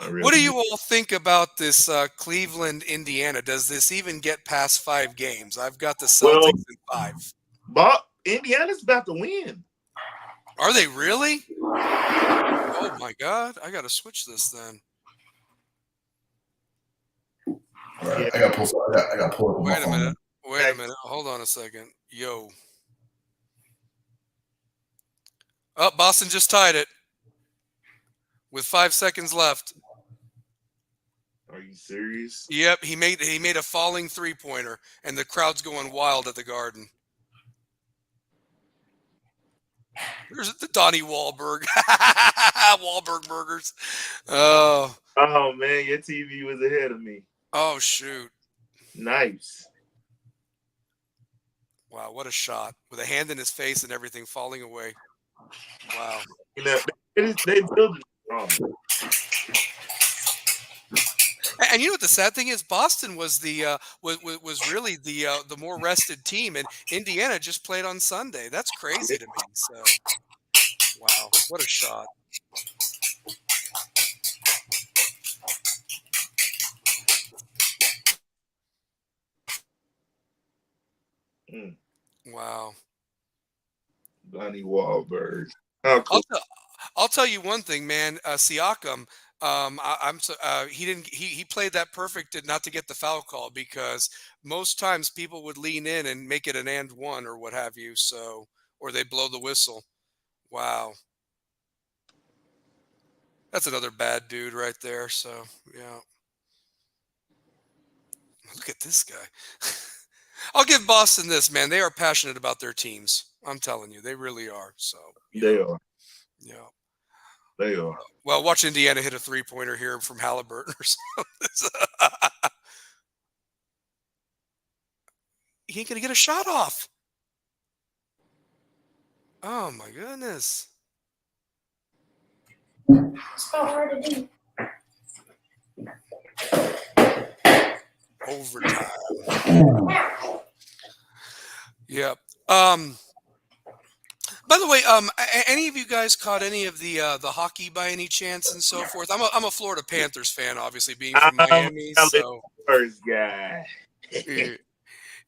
I What do really do. you all think about this Cleveland, Indiana? Does this even get past 5 games? I've got the Well, Celtics in 5. Bob, Indiana's about to win. Are they really? Oh my God! I got to switch this then. All right, Yeah. I got to pull. I got to pull up on my Wait a minute. phone. Wait a minute. Hold on a second. Yo. Oh, Boston just tied it with 5 seconds left. Are you serious? Yep, he made a falling 3-pointer, and the crowd's going wild at the Garden. There's the Donnie Wahlberg. Wahlberg burgers. Oh, Oh man, your TV was ahead of me. oh shoot. Nice. Wow, what a shot. With a hand in his face and everything falling away. Wow. You know, they built it strong. And you know what the sad thing is? Boston was was really the more rested team, and Indiana just played on Sunday. That's crazy to me. So wow, what a shot! Mm, Wow. Donnie Wahlberg. How I'll cool. tell, I'll tell you one thing, man. Siakam, He didn't. He played that perfect not to get the foul call because most times people would lean in and make it an and one or what have you. So or they blow the whistle. Wow, that's another bad dude right there. So yeah, look at this guy. I'll give Boston this, man. They are passionate about their teams. I'm telling you, they really are. So yeah, They are. yeah. They are. Well, watch Indiana hit a 3-pointer here from Halliburton or something. He ain't gonna get a shot off. Oh my goodness. It's not hard to do. Overtime. Yep. By the way, any of you guys caught any of the hockey by any chance and so forth? I'm a Florida Panthers fan, obviously being from I'm Miami. Dallas So Stars guy. yeah,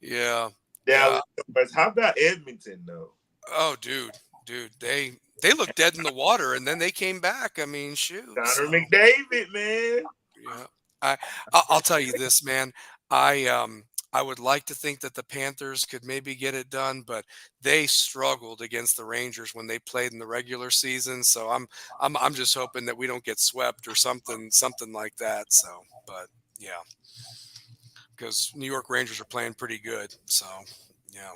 yeah. Dallas Stars. How about Edmonton though? Oh, dude, they looked dead in the water, and then they came back. I mean, shoot. Connor So, McDavid, man. yeah. I I'll tell you this, man. I would like to think that the Panthers could maybe get it done, but they struggled against the Rangers when they played in the regular season. So I'm just hoping that we don't get swept or something like that. So, but yeah, because New York Rangers are playing pretty good. So, yeah.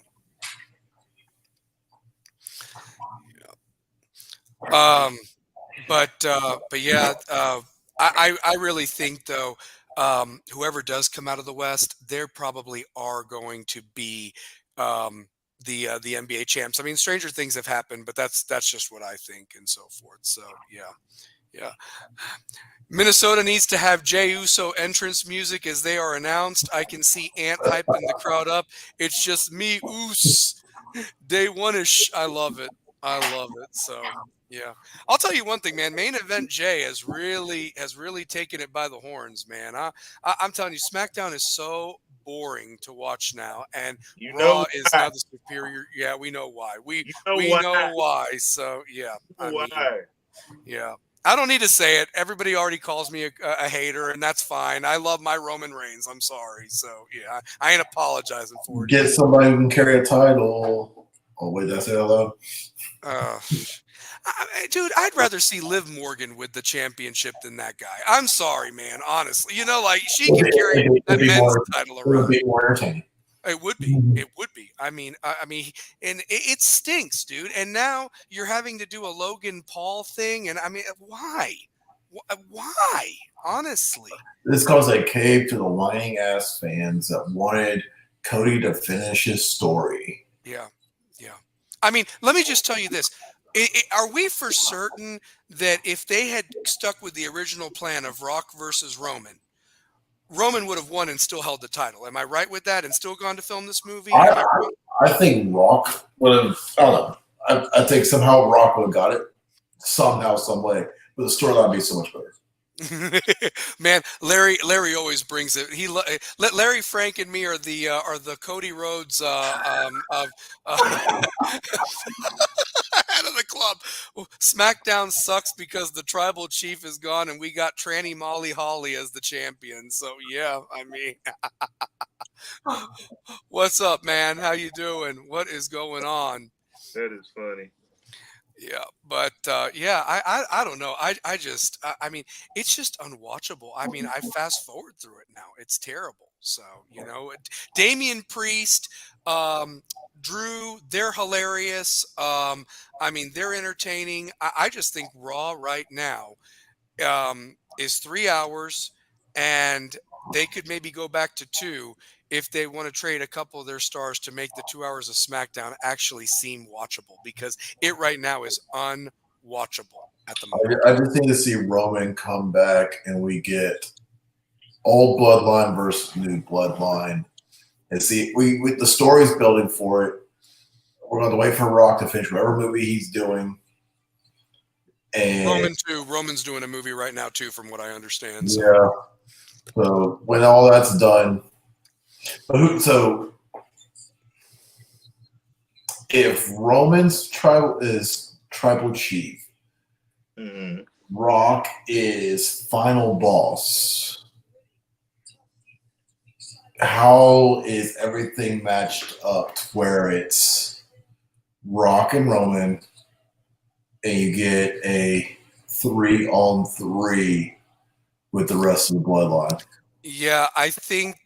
Um, but yeah, I really think though, whoever does come out of the West, there probably are going to be the NBA champs. I mean, stranger things have happened, but that's just what I think and so forth. So yeah, yeah. Minnesota needs to have Jey Uso entrance music as they are announced. I can see Ant hyping the crowd up. It's just me, Oos. Day one is. I love it. I love it. So yeah, I'll tell you one thing, man. Main event Jay has really taken it by the horns, man. I'm telling you, SmackDown is so boring to watch now, and You Raw know is why? now the superior. Yeah, we know why. We You know we why? know why. So yeah, You I know mean, why? yeah. I don't need to say it. Everybody already calls me a hater, and that's fine. I love my Roman Reigns. I'm sorry. So yeah, I ain't apologizing for it Get either. somebody who can carry a title. Oh wait, that's it hello. Uh, dude, I'd rather see Liv Morgan with the championship than that guy. I'm sorry, man. Honestly, like she can carry that men's title It would around. be more entertaining. It would be. It would be. I mean, and it stinks, dude. And now you're having to do a Logan Paul thing, and I mean, why? Why? Honestly, This caused a cave to the whining ass fans that wanted Cody to finish his story. yeah, yeah. I mean, let me just tell you this. Are we for certain that if they had stuck with the original plan of Rock versus Roman would have won and still held the title? Am I right with that? And still gone to film this movie? Am I wrong? I think Rock would have. I don't know. I think somehow Rock would have got it somehow, some way. But the storyline would be so much better. Man, Larry always brings it. Larry Frank and me are the Cody Rhodes of out of the club. SmackDown sucks because the tribal chief is gone and we got Tranny Molly Holly as the champion. So yeah, I mean, what's up, man? How you doing? What is going on? That is funny. Yeah, but yeah, I don't know. I mean, it's just unwatchable. I mean, I fast forward through it now. It's terrible. So Damian Priest, Drew, they're hilarious. I mean, they're entertaining. I just think Raw right now is 3 hours, and they could maybe go back to two if they want to trade a couple of their stars to make the 2 hours of SmackDown actually seem watchable, because it right now is unwatchable at the moment. I just need to see Roman come back and we get old bloodline versus new bloodline. And see, we the story's building for it. We're going to wait for Rock to finish whatever movie he's doing. And Roman's doing a movie right now too, from what I understand. So. yeah. So when all that's done, so if Roman's tribal chief, Mm-hmm. Rock is final boss. How is everything matched up to where it's Rock and Roman, and you get a 3-on-3 with the rest of the bloodline? Yeah, I think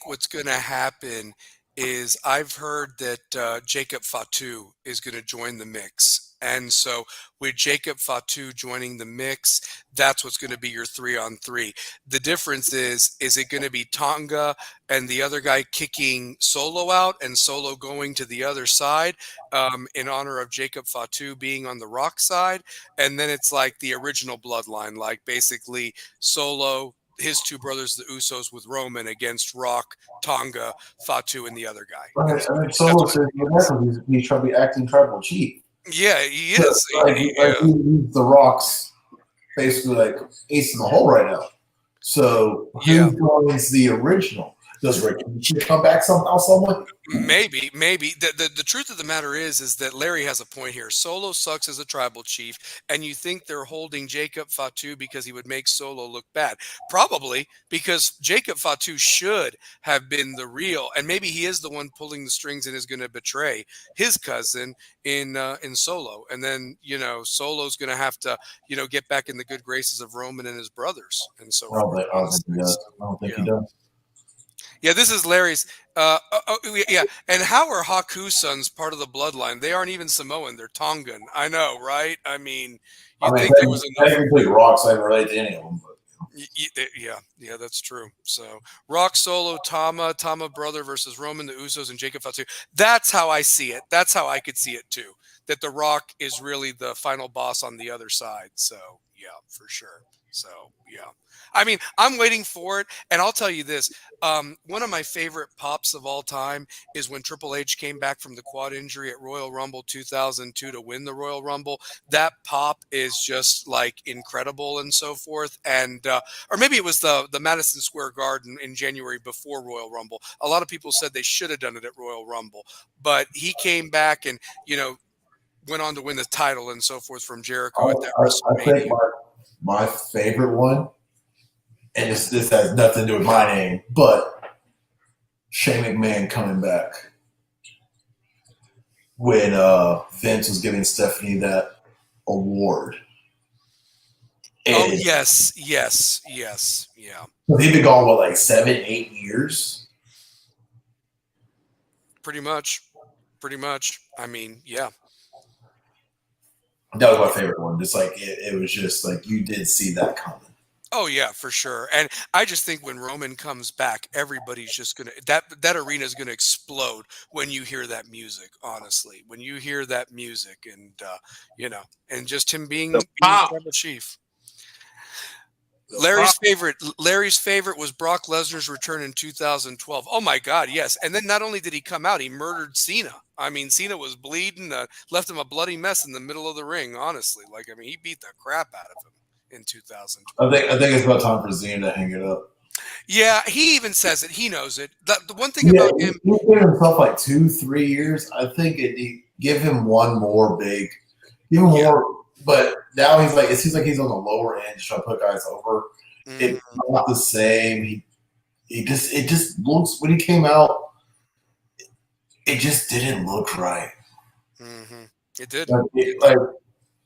what's going to happen is I've heard that Jacob Fatu is going to join the mix. And so with Jacob Fatu joining the mix, that's what's going to be your 3-on-3. The difference is it going to be Tonga and the other guy kicking Solo out and Solo going to the other side in honor of Jacob Fatu being on the Rock side? And then it's like the original bloodline, like basically Solo, his two brothers, the Usos, with Roman against Rock, Tonga, Fatu, and the other guy. And Right. so I mean, that's Solo what I says he's trying to be acting tribal chief. yeah, he So, is. Yeah. he's the Rock's basically like ace in the hole right now. So Yeah. who joins the original? Does Rick come back somehow, somewhere? Maybe. The truth of the matter is that Larry has a point here. Solo sucks as a tribal chief, and you think they're holding Jacob Fatu because he would make Solo look bad. Probably because Jacob Fatu should have been the real, and maybe he is the one pulling the strings and is going to betray his cousin in Solo, and then Solo's going to have to get back in the good graces of Roman and his brothers, and so forth. I don't think he does. I don't think he does. Yeah, this is Larry's. Yeah, and how are Haku sons part of the bloodline? They aren't even Samoan; they're Tongan. I know, right? I mean, you think there was enough? Technically, Rocks I relate to any of them, but Yeah, that's true. So Rock, Solo, Tama brother versus Roman, the Usos, and Jacob Fatu. That's how I see it. That's how I could see it too. That the Rock is really the final boss on the other side. So yeah, for sure. So yeah, I mean, I'm waiting for it, and I'll tell you this: one of my favorite pops of all time is when Triple H came back from the quad injury at Royal Rumble 2002 to win the Royal Rumble. That pop is just like incredible and so forth, and or maybe it was the Madison Square Garden in January before Royal Rumble. A lot of people said they should have done it at Royal Rumble, but he came back and went on to win the title and so forth from Jericho at that I WrestleMania. think my favorite one, and this has nothing to do with my name, but Shane McMahon coming back when Vince was giving Stephanie that award. And yes, yeah. He'd been gone, like 7-8 years? Pretty much. I mean, yeah. That was my favorite one. Just like it was just like you did see that coming. Oh yeah, for sure. And I just think when Roman comes back, everybody's just gonna that arena is gonna explode when you hear that music. Honestly, when you hear that music, and and just him being tribal chief. Larry's favorite was Brock Lesnar's return in 2012. Oh my God, yes. And then not only did he come out, he murdered Cena. I mean, Cena was bleeding, left him a bloody mess in the middle of the ring. Honestly, he beat the crap out of him in 2012. I think it's about time for Cena to hang it up. Yeah, he even says it. He knows it. The one thing about him, he gave himself like 2-3 years. I think give him one more big, give him more. But now he's like, it seems like he's on the lower end, just trying to put guys over. It's not the same. It just looks, when he came out, it just didn't look right. Mm-hmm. It did.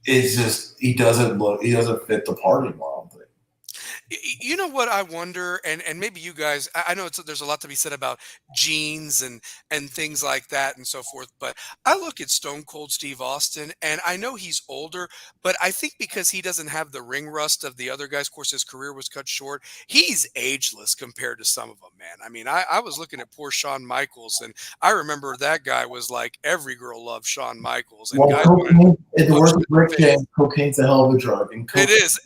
It's just he doesn't fit the party well. You know what I wonder, and maybe you guys, I know there's a lot to be said about genes and things like that and so forth, but I look at Stone Cold Steve Austin, and I know he's older, but I think because he doesn't have the ring rust of the other guys, of course his career was cut short, he's ageless compared to some of them, man. I mean, I was looking at poor Shawn Michaels, and I remember that guy was like, every girl loved Shawn Michaels. And guys cocaine, at the worst of Rick James, cocaine's a hell of a drug. And it is.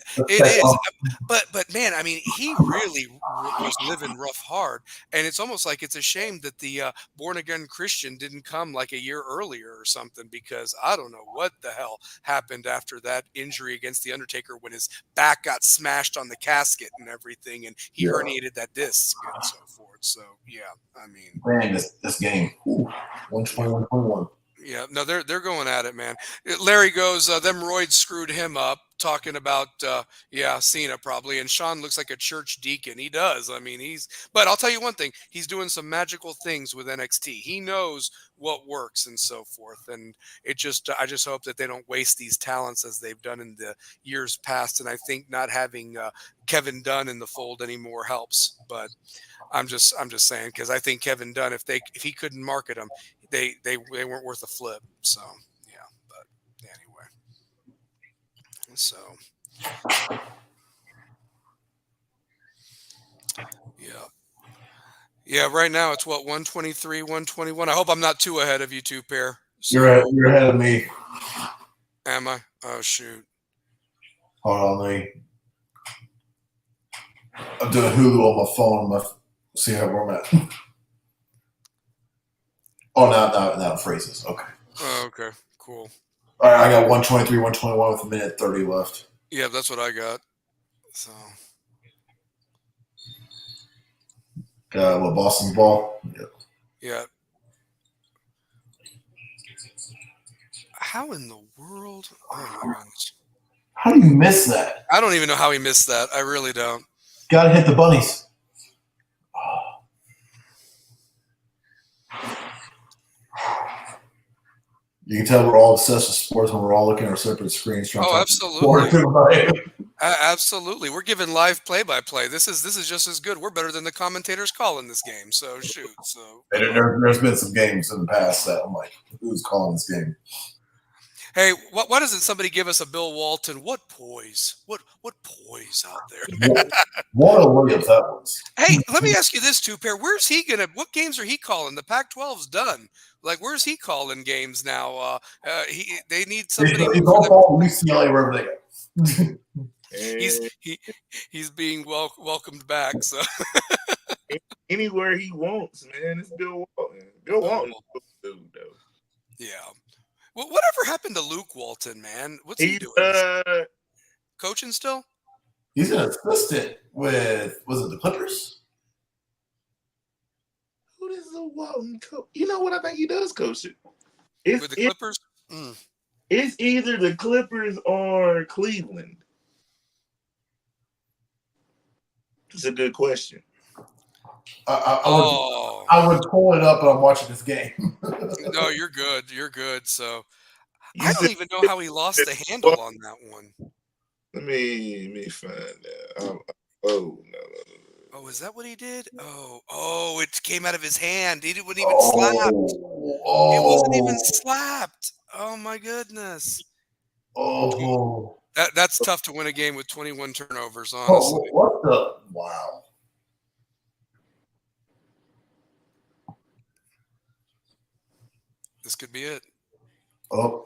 But man, I mean, he really was living rough hard, and it's almost like it's a shame that the born again Christian didn't come like a year earlier or something, because I don't know what the hell happened after that injury against the Undertaker when his back got smashed on the casket and everything, and he herniated that disc and so forth. So yeah, I mean, man, this game, 121-21. Yeah, no, they're going at it, man. Larry goes, them roids screwed him up. talking about Cena probably, and Sean looks like a church deacon. He does. I mean, but I'll tell you one thing, he's doing some magical things with NXT. He knows what works and so forth, and I just hope that they don't waste these talents as they've done in the years past. And I think not having Kevin Dunn in the fold anymore helps. But I'm just saying, because I think Kevin Dunn, if he couldn't market them, they weren't worth a flip. So yeah, but anyway. So, yeah. Right now it's what, 123, 121. I hope I'm not too ahead of you two pair. So, You're ahead of me. am I? Oh shoot. Hold on, I'm doing Hulu on my phone. See how we're at. Oh, now it freezes. Okay. Oh, okay. Cool. All right, I got 123, 121 with a minute 30 left. Yeah, that's what I got. So. Got what, Boston's ball? Yep. Yeah. How in the world? Oh my goodness. How do you miss that? I don't even know how he missed that. I really don't. Got to hit the bunnies. You can tell we're all obsessed with sports when we're all looking at our separate screens. Absolutely. Absolutely. We're giving live play-by-play. This is just as good. We're better than the commentators calling this game. So shoot. So there's been some games in the past that I'm like, who's calling this game? Hey, why doesn't somebody give us a Bill Walton? What poise? What poise out there? What Williams that was. Hey, let me ask you this, two pair. Where's he gonna? What games are he calling? The Pac-12's done. Like, where's he calling games now? They need somebody. He's all UCLA wherever they go. He's being welcomed back. So anywhere he wants, man. It's Bill Walton. Bill Walton, dude, though. Yeah. Well, whatever happened to Luke Walton, man? What's he doing? Coaching still? He's an assistant with, was it the Clippers? Who does the Walton coach? You know what? I think he does coach it. With the Clippers? It's either the Clippers or Cleveland. It's a good question. I would pull it up, but I'm watching this game. No, you're good. You're good. So I don't even know how he lost the handle on that one. Let me find out. Oh no. Oh, is that what he did? Oh, it came out of his hand. It wasn't even slapped. It wasn't even slapped. Oh my goodness. Oh. That's tough to win a game with 21 turnovers, honestly. What the? Wow. This could be it. Oh,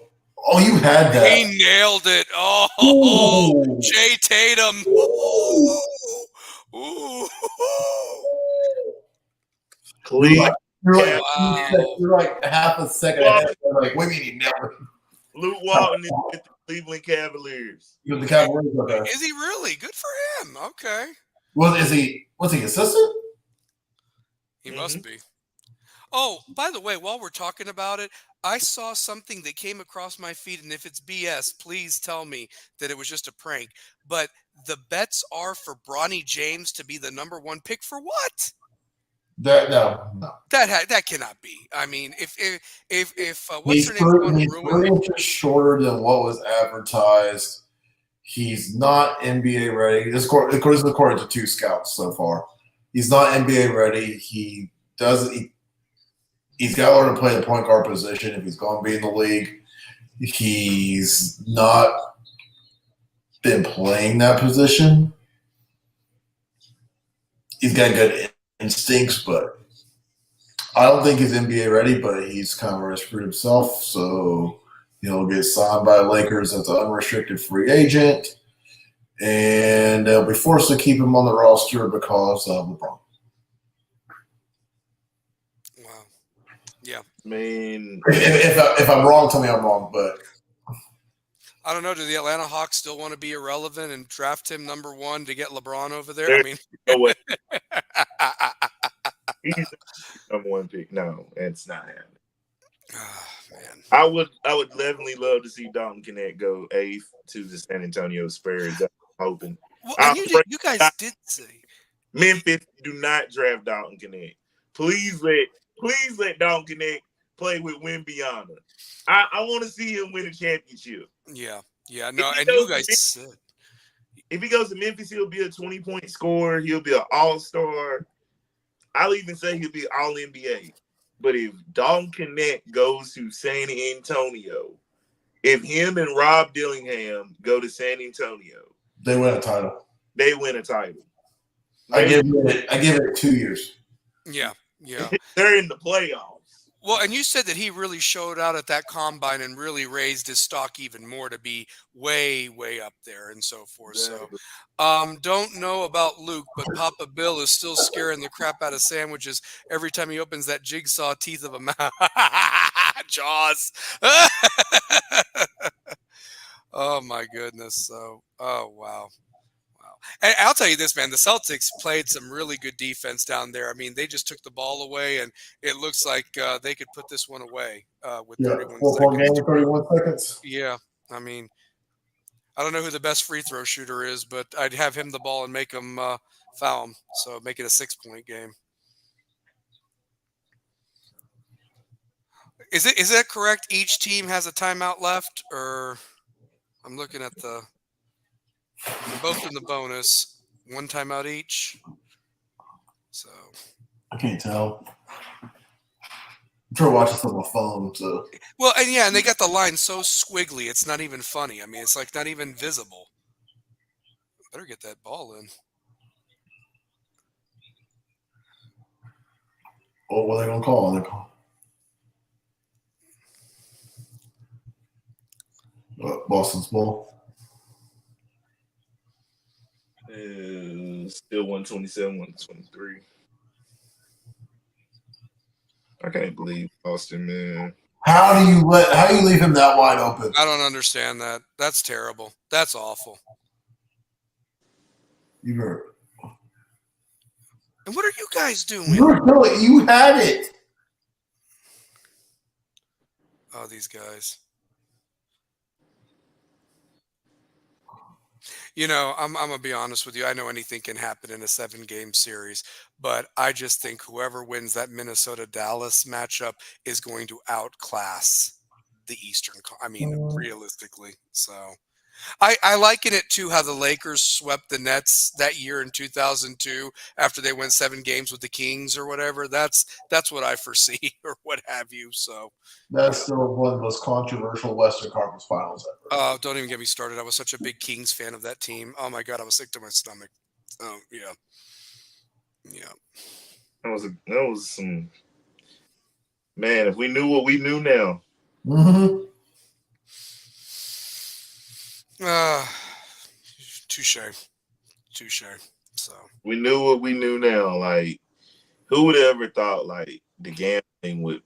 you had that. He nailed it. Oh, Jay Tatum. Ooh. Cleveland. You're like half a second ahead. Like, what do you mean he never? Luke Walton is with the Cleveland Cavaliers. You're the Cavaliers, okay. Is he really? Good for him. Okay. Was he assistant? He must be. Oh, by the way, while we're talking about it, I saw something that came across my feed, and if it's BS, please tell me that it was just a prank. But the bets are for Bronny James to be the #1 pick for what? No. That cannot be. I mean, if what's her name? He's 3 inches shorter than what was advertised. He's not NBA ready. This is according to 2 scouts so far. He's not NBA ready. He's got to learn to play the point guard position if he's going to be in the league. He's not been playing that position. He's got good instincts, but I don't think he's NBA ready, but he's kind of risk for himself. So he'll get signed by Lakers as an unrestricted free agent, and they'll be forced to keep him on the roster because of LeBron. Wow. Yeah. I mean, if I'm wrong, tell me I'm wrong, but I don't know. Do the Atlanta Hawks still want to be irrelevant and draft him #1 to get LeBron over there? I mean, no way. He's the #1 pick. No, it's not happening. man. I would definitely love to see Dalton Connect go eighth to the San Antonio Spurs. That's what I'm hoping. Well, I'm and afraid you guys did say. Memphis, do not draft Dalton Connect. Please let Dalton Connect play with Wimbiana. I want to see him win a championship. Yeah. If No, he and you goes to guys Memphis, said. he'll be a 20-point scorer. He'll be an all-star. I'll even say he'll be all NBA. But if Dalton Connect goes to San Antonio, if him and Rob Dillingham go to San Antonio, They win a title. they win a title. I give it 2 years. Yeah. They're in the playoffs. Well, and you said that he really showed out at that combine and really raised his stock even more to be way, way up there and so forth. Exactly. So, don't know about Luke, but Papa Bill is still scaring the crap out of sandwiches every time he opens that jigsaw teeth of a mouth. Jaws. Oh my goodness. So, oh wow. And I'll tell you this, man, the Celtics played some really good defense down there. I mean, they just took the ball away, and it looks like they could put this one away with Yeah, 31 4-point seconds. game, 31 seconds. Yeah, I mean, I don't know who the best free throw shooter is, but I'd have him the ball and make him foul him, so make it a 6-point game. Is that correct? Each team has a timeout left, or I'm looking at they're both in the bonus, one timeout each. So I can't tell. I'm trying to watch this on my phone. So well, and they got the line so squiggly, it's not even funny. I mean, it's like not even visible. Better get that ball in. what are they gonna call? Boston's ball. Still 127, 123. I can't believe Boston, man. How do you leave him that wide open? I don't understand that. That's terrible. That's awful. You heard. And what are you guys doing? You had it. Oh, these guys. You know, I'm gonna be honest with you. I know anything can happen in a 7-game series, but I just think whoever wins that Minnesota-Dallas matchup is going to outclass the Eastern. I mean, realistically. So I liken it to how the Lakers swept the Nets that year in 2002 after they went 7 games with the Kings or whatever. That's what I foresee or what have you. So That's still one of the most controversial Western Conference Finals ever. oh, don't even get me started. I was such a big Kings fan of that team. Oh my God, I was sick to my stomach. Oh yeah. That was some man. If we knew what we knew now. Mm-hmm. Touche. So We knew what we knew now. Like, who would have ever thought like the gambling would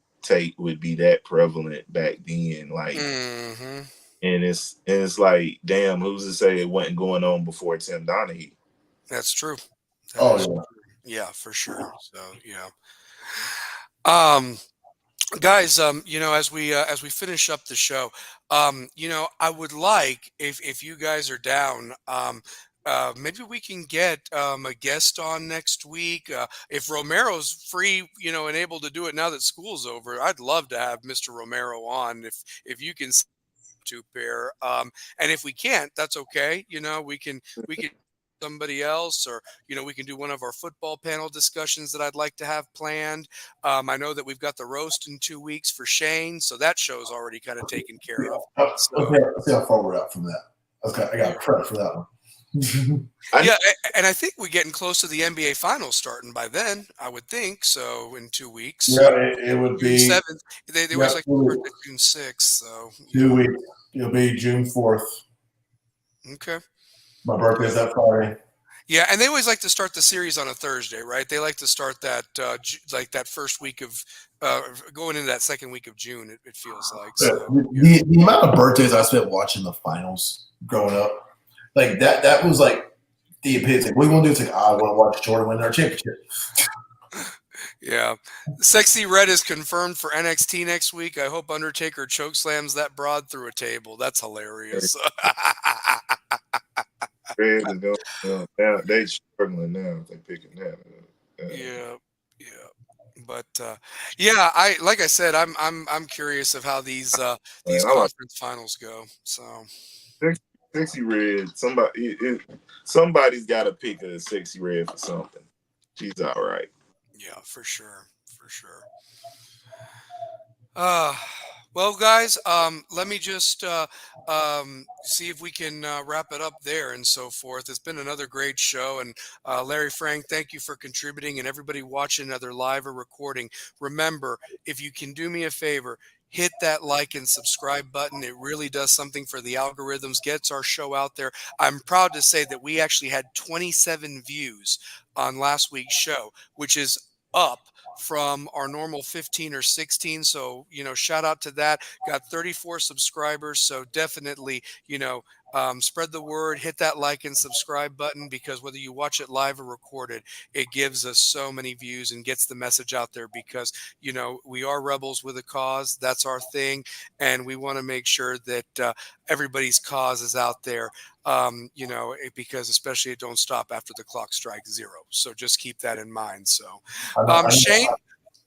be that prevalent back then? Like, mm-hmm. and it's like, damn, who's to say it wasn't going on before Tim Donaghy? That's true. Yeah. Yeah, for sure. So yeah. Guys, you know, as we finish up the show, you know, I would like if you guys are down, maybe we can get a guest on next week. If Romero's free, you know, and able to do it now that school's over, I'd love to have Mr. Romero on. If you can to pair, and if we can't, that's okay. You know, we can somebody else, or you know, we can do one of our football panel discussions that I'd like to have planned. I know that we've got the roast in 2 weeks for Shane, so that show's already kind of taken care of. So, let's see how far we're out from that. I got prep for that one. Yeah, and I think we're getting close to the NBA Finals starting by then. I would think so. In 2 weeks, Yeah, it would be June 7th. They always like to start June 6th. So 2 weeks. It'll be June 4th. Okay. My birthday's that Friday. Yeah, and they always like to start the series on a Thursday, right? They like to start that like that first week of going into that second week of June. It feels like. So, the amount of birthdays I spent watching the finals growing up, like that was like the epitome. What do you want to do? It's like I want to watch Jordan win our championship. Yeah. Sexy Red is confirmed for NXT next week. I hope Undertaker chokeslams that broad through a table. That's hilarious. Red is going. Now they struggling now. They picking that up. Yeah. Yeah. But yeah, I said, I'm curious of how these Man, I like conference finals go. So sexy, sexy red. Somebody's got to pick a sexy red for something. She's all right. yeah, for sure. For sure. Uh, well, guys, let me just see if we can wrap it up there and so forth. It's been another great show. And Larry Frank, thank you for contributing. And everybody watching, either live or recording, remember, if you can do me a favor, hit that like and subscribe button. It really does something for the algorithms, gets our show out there. I'm proud to say that we actually had 27 views on last week's show, which is up from our normal 15 or 16. So, shout out to that. Got 34 subscribers. So definitely, spread the word, hit that like and subscribe button, because whether you watch it live or recorded, it gives us so many views and gets the message out there, because, we are rebels with a cause. That's our thing. And we want to make sure that everybody's cause is out there. Because especially it don't stop after the clock strikes zero. So just keep that in mind. So, I know, I Shane, know,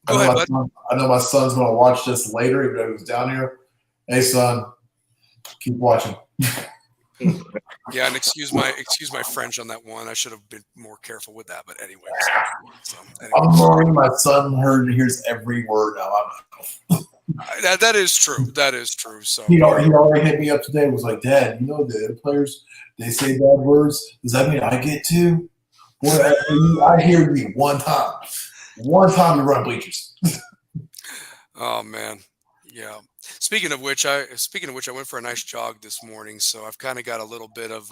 I go know ahead, my bud. son, I know my son's going to watch this later, even though he was down here. Hey, son, keep watching. Yeah, and excuse my French on that one. I should have been more careful with that. But anyway, so anyway, I'm worried my son hears every word now. that is true. That is true. So He already hit me up today. Was like, Dad, the other players, they say bad words. Does that mean I get to? Boy, I hear you one time. One time you run bleachers. oh man, yeah. Speaking of which, I went for a nice jog this morning, so I've kind of got a little bit of.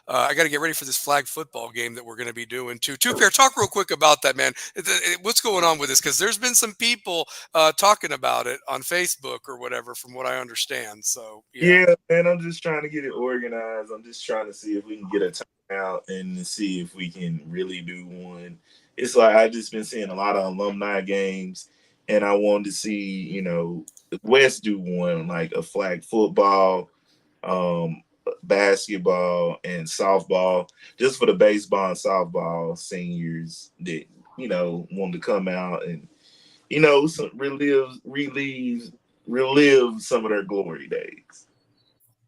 I got to get ready for this flag football game that we're going to be doing too. Two pair, talk real quick about that, man. What's going on with this? Because there's been some people talking about it on Facebook or whatever, from what I understand. So yeah. Yeah, man, I'm just trying to get it organized. I'm just trying to see if we can get a turnout and see if we can really do one. It's like I just been seeing a lot of alumni games, and I wanted to see, West do one, like a flag football, basketball, and softball, just for the baseball and softball seniors that want to come out and relive some of their glory days.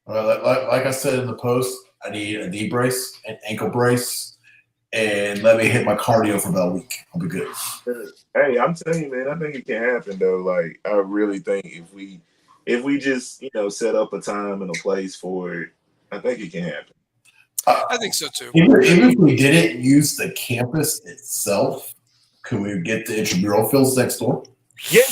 Like I said in the post, I need a knee brace, an ankle brace, and let me hit my cardio for about a week. I'll be good. Hey, I'm telling you, man, I think it can happen though. Like, I really think if we just set up a time and a place for it, I think it can happen. I think so too. Even if we didn't use the campus itself, could we get the intramural fields next door? Yeah.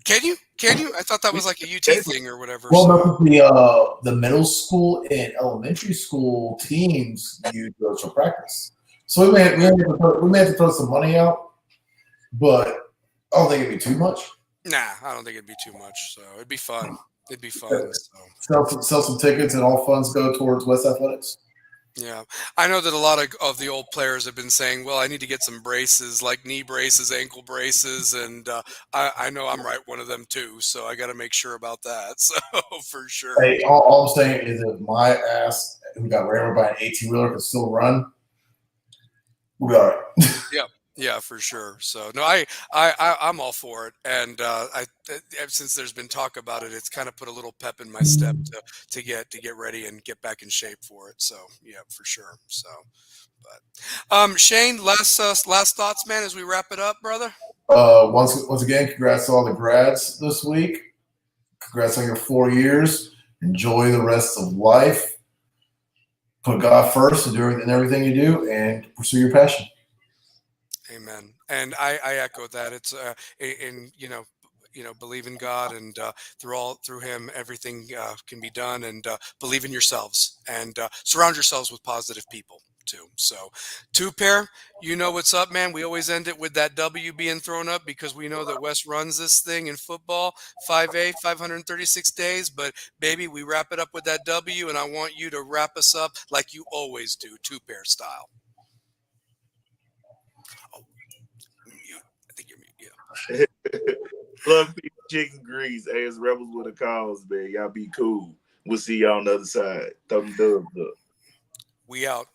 Can you? Can you? I thought that was like a UT thing or whatever. Well, So. the middle school and elementary school teams use those for practice. So we may have to throw some money out, but I don't think it'd be too much. Nah, I don't think it'd be too much. So it'd be fun. It'd be fun. So. Sell some tickets, and all funds go towards West Athletics. Yeah, I know that a lot of the old players have been saying, well, I need to get some braces, like knee braces, ankle braces, and I know I'm right one of them too, so I got to make sure about that. So for sure. Hey, all I'm saying is if my ass, who got ran over by an 18-wheeler, can still run, we'll be all right. Yeah, for sure. So no, I'm all for it, and since there's been talk about it, it's kind of put a little pep in my step to get ready and get back in shape for it. So yeah, for sure. So, but Shane, last thoughts, man, as we wrap it up, brother. Once again, congrats to all the grads this week. Congrats on your 4 years. Enjoy the rest of life. Put God first and do everything you do, and pursue your passion. Amen. And I echo that. It's believe in God, and through Him, everything can be done. And believe in yourselves, and surround yourselves with positive people too. So, two pair, you know what's up, man. We always end it with that W being thrown up, because we know that Wes runs this thing in football. 5A, 536 days, but baby, we wrap it up with that W, and I want you to wrap us up like you always do, two pair style. Oh, mute. I think you're mute. Yeah. Love people, chicken grease. Hey, it's Rebels with a cause, man. Y'all be cool. We'll see y'all on the other side. Thumb dubs up. We out.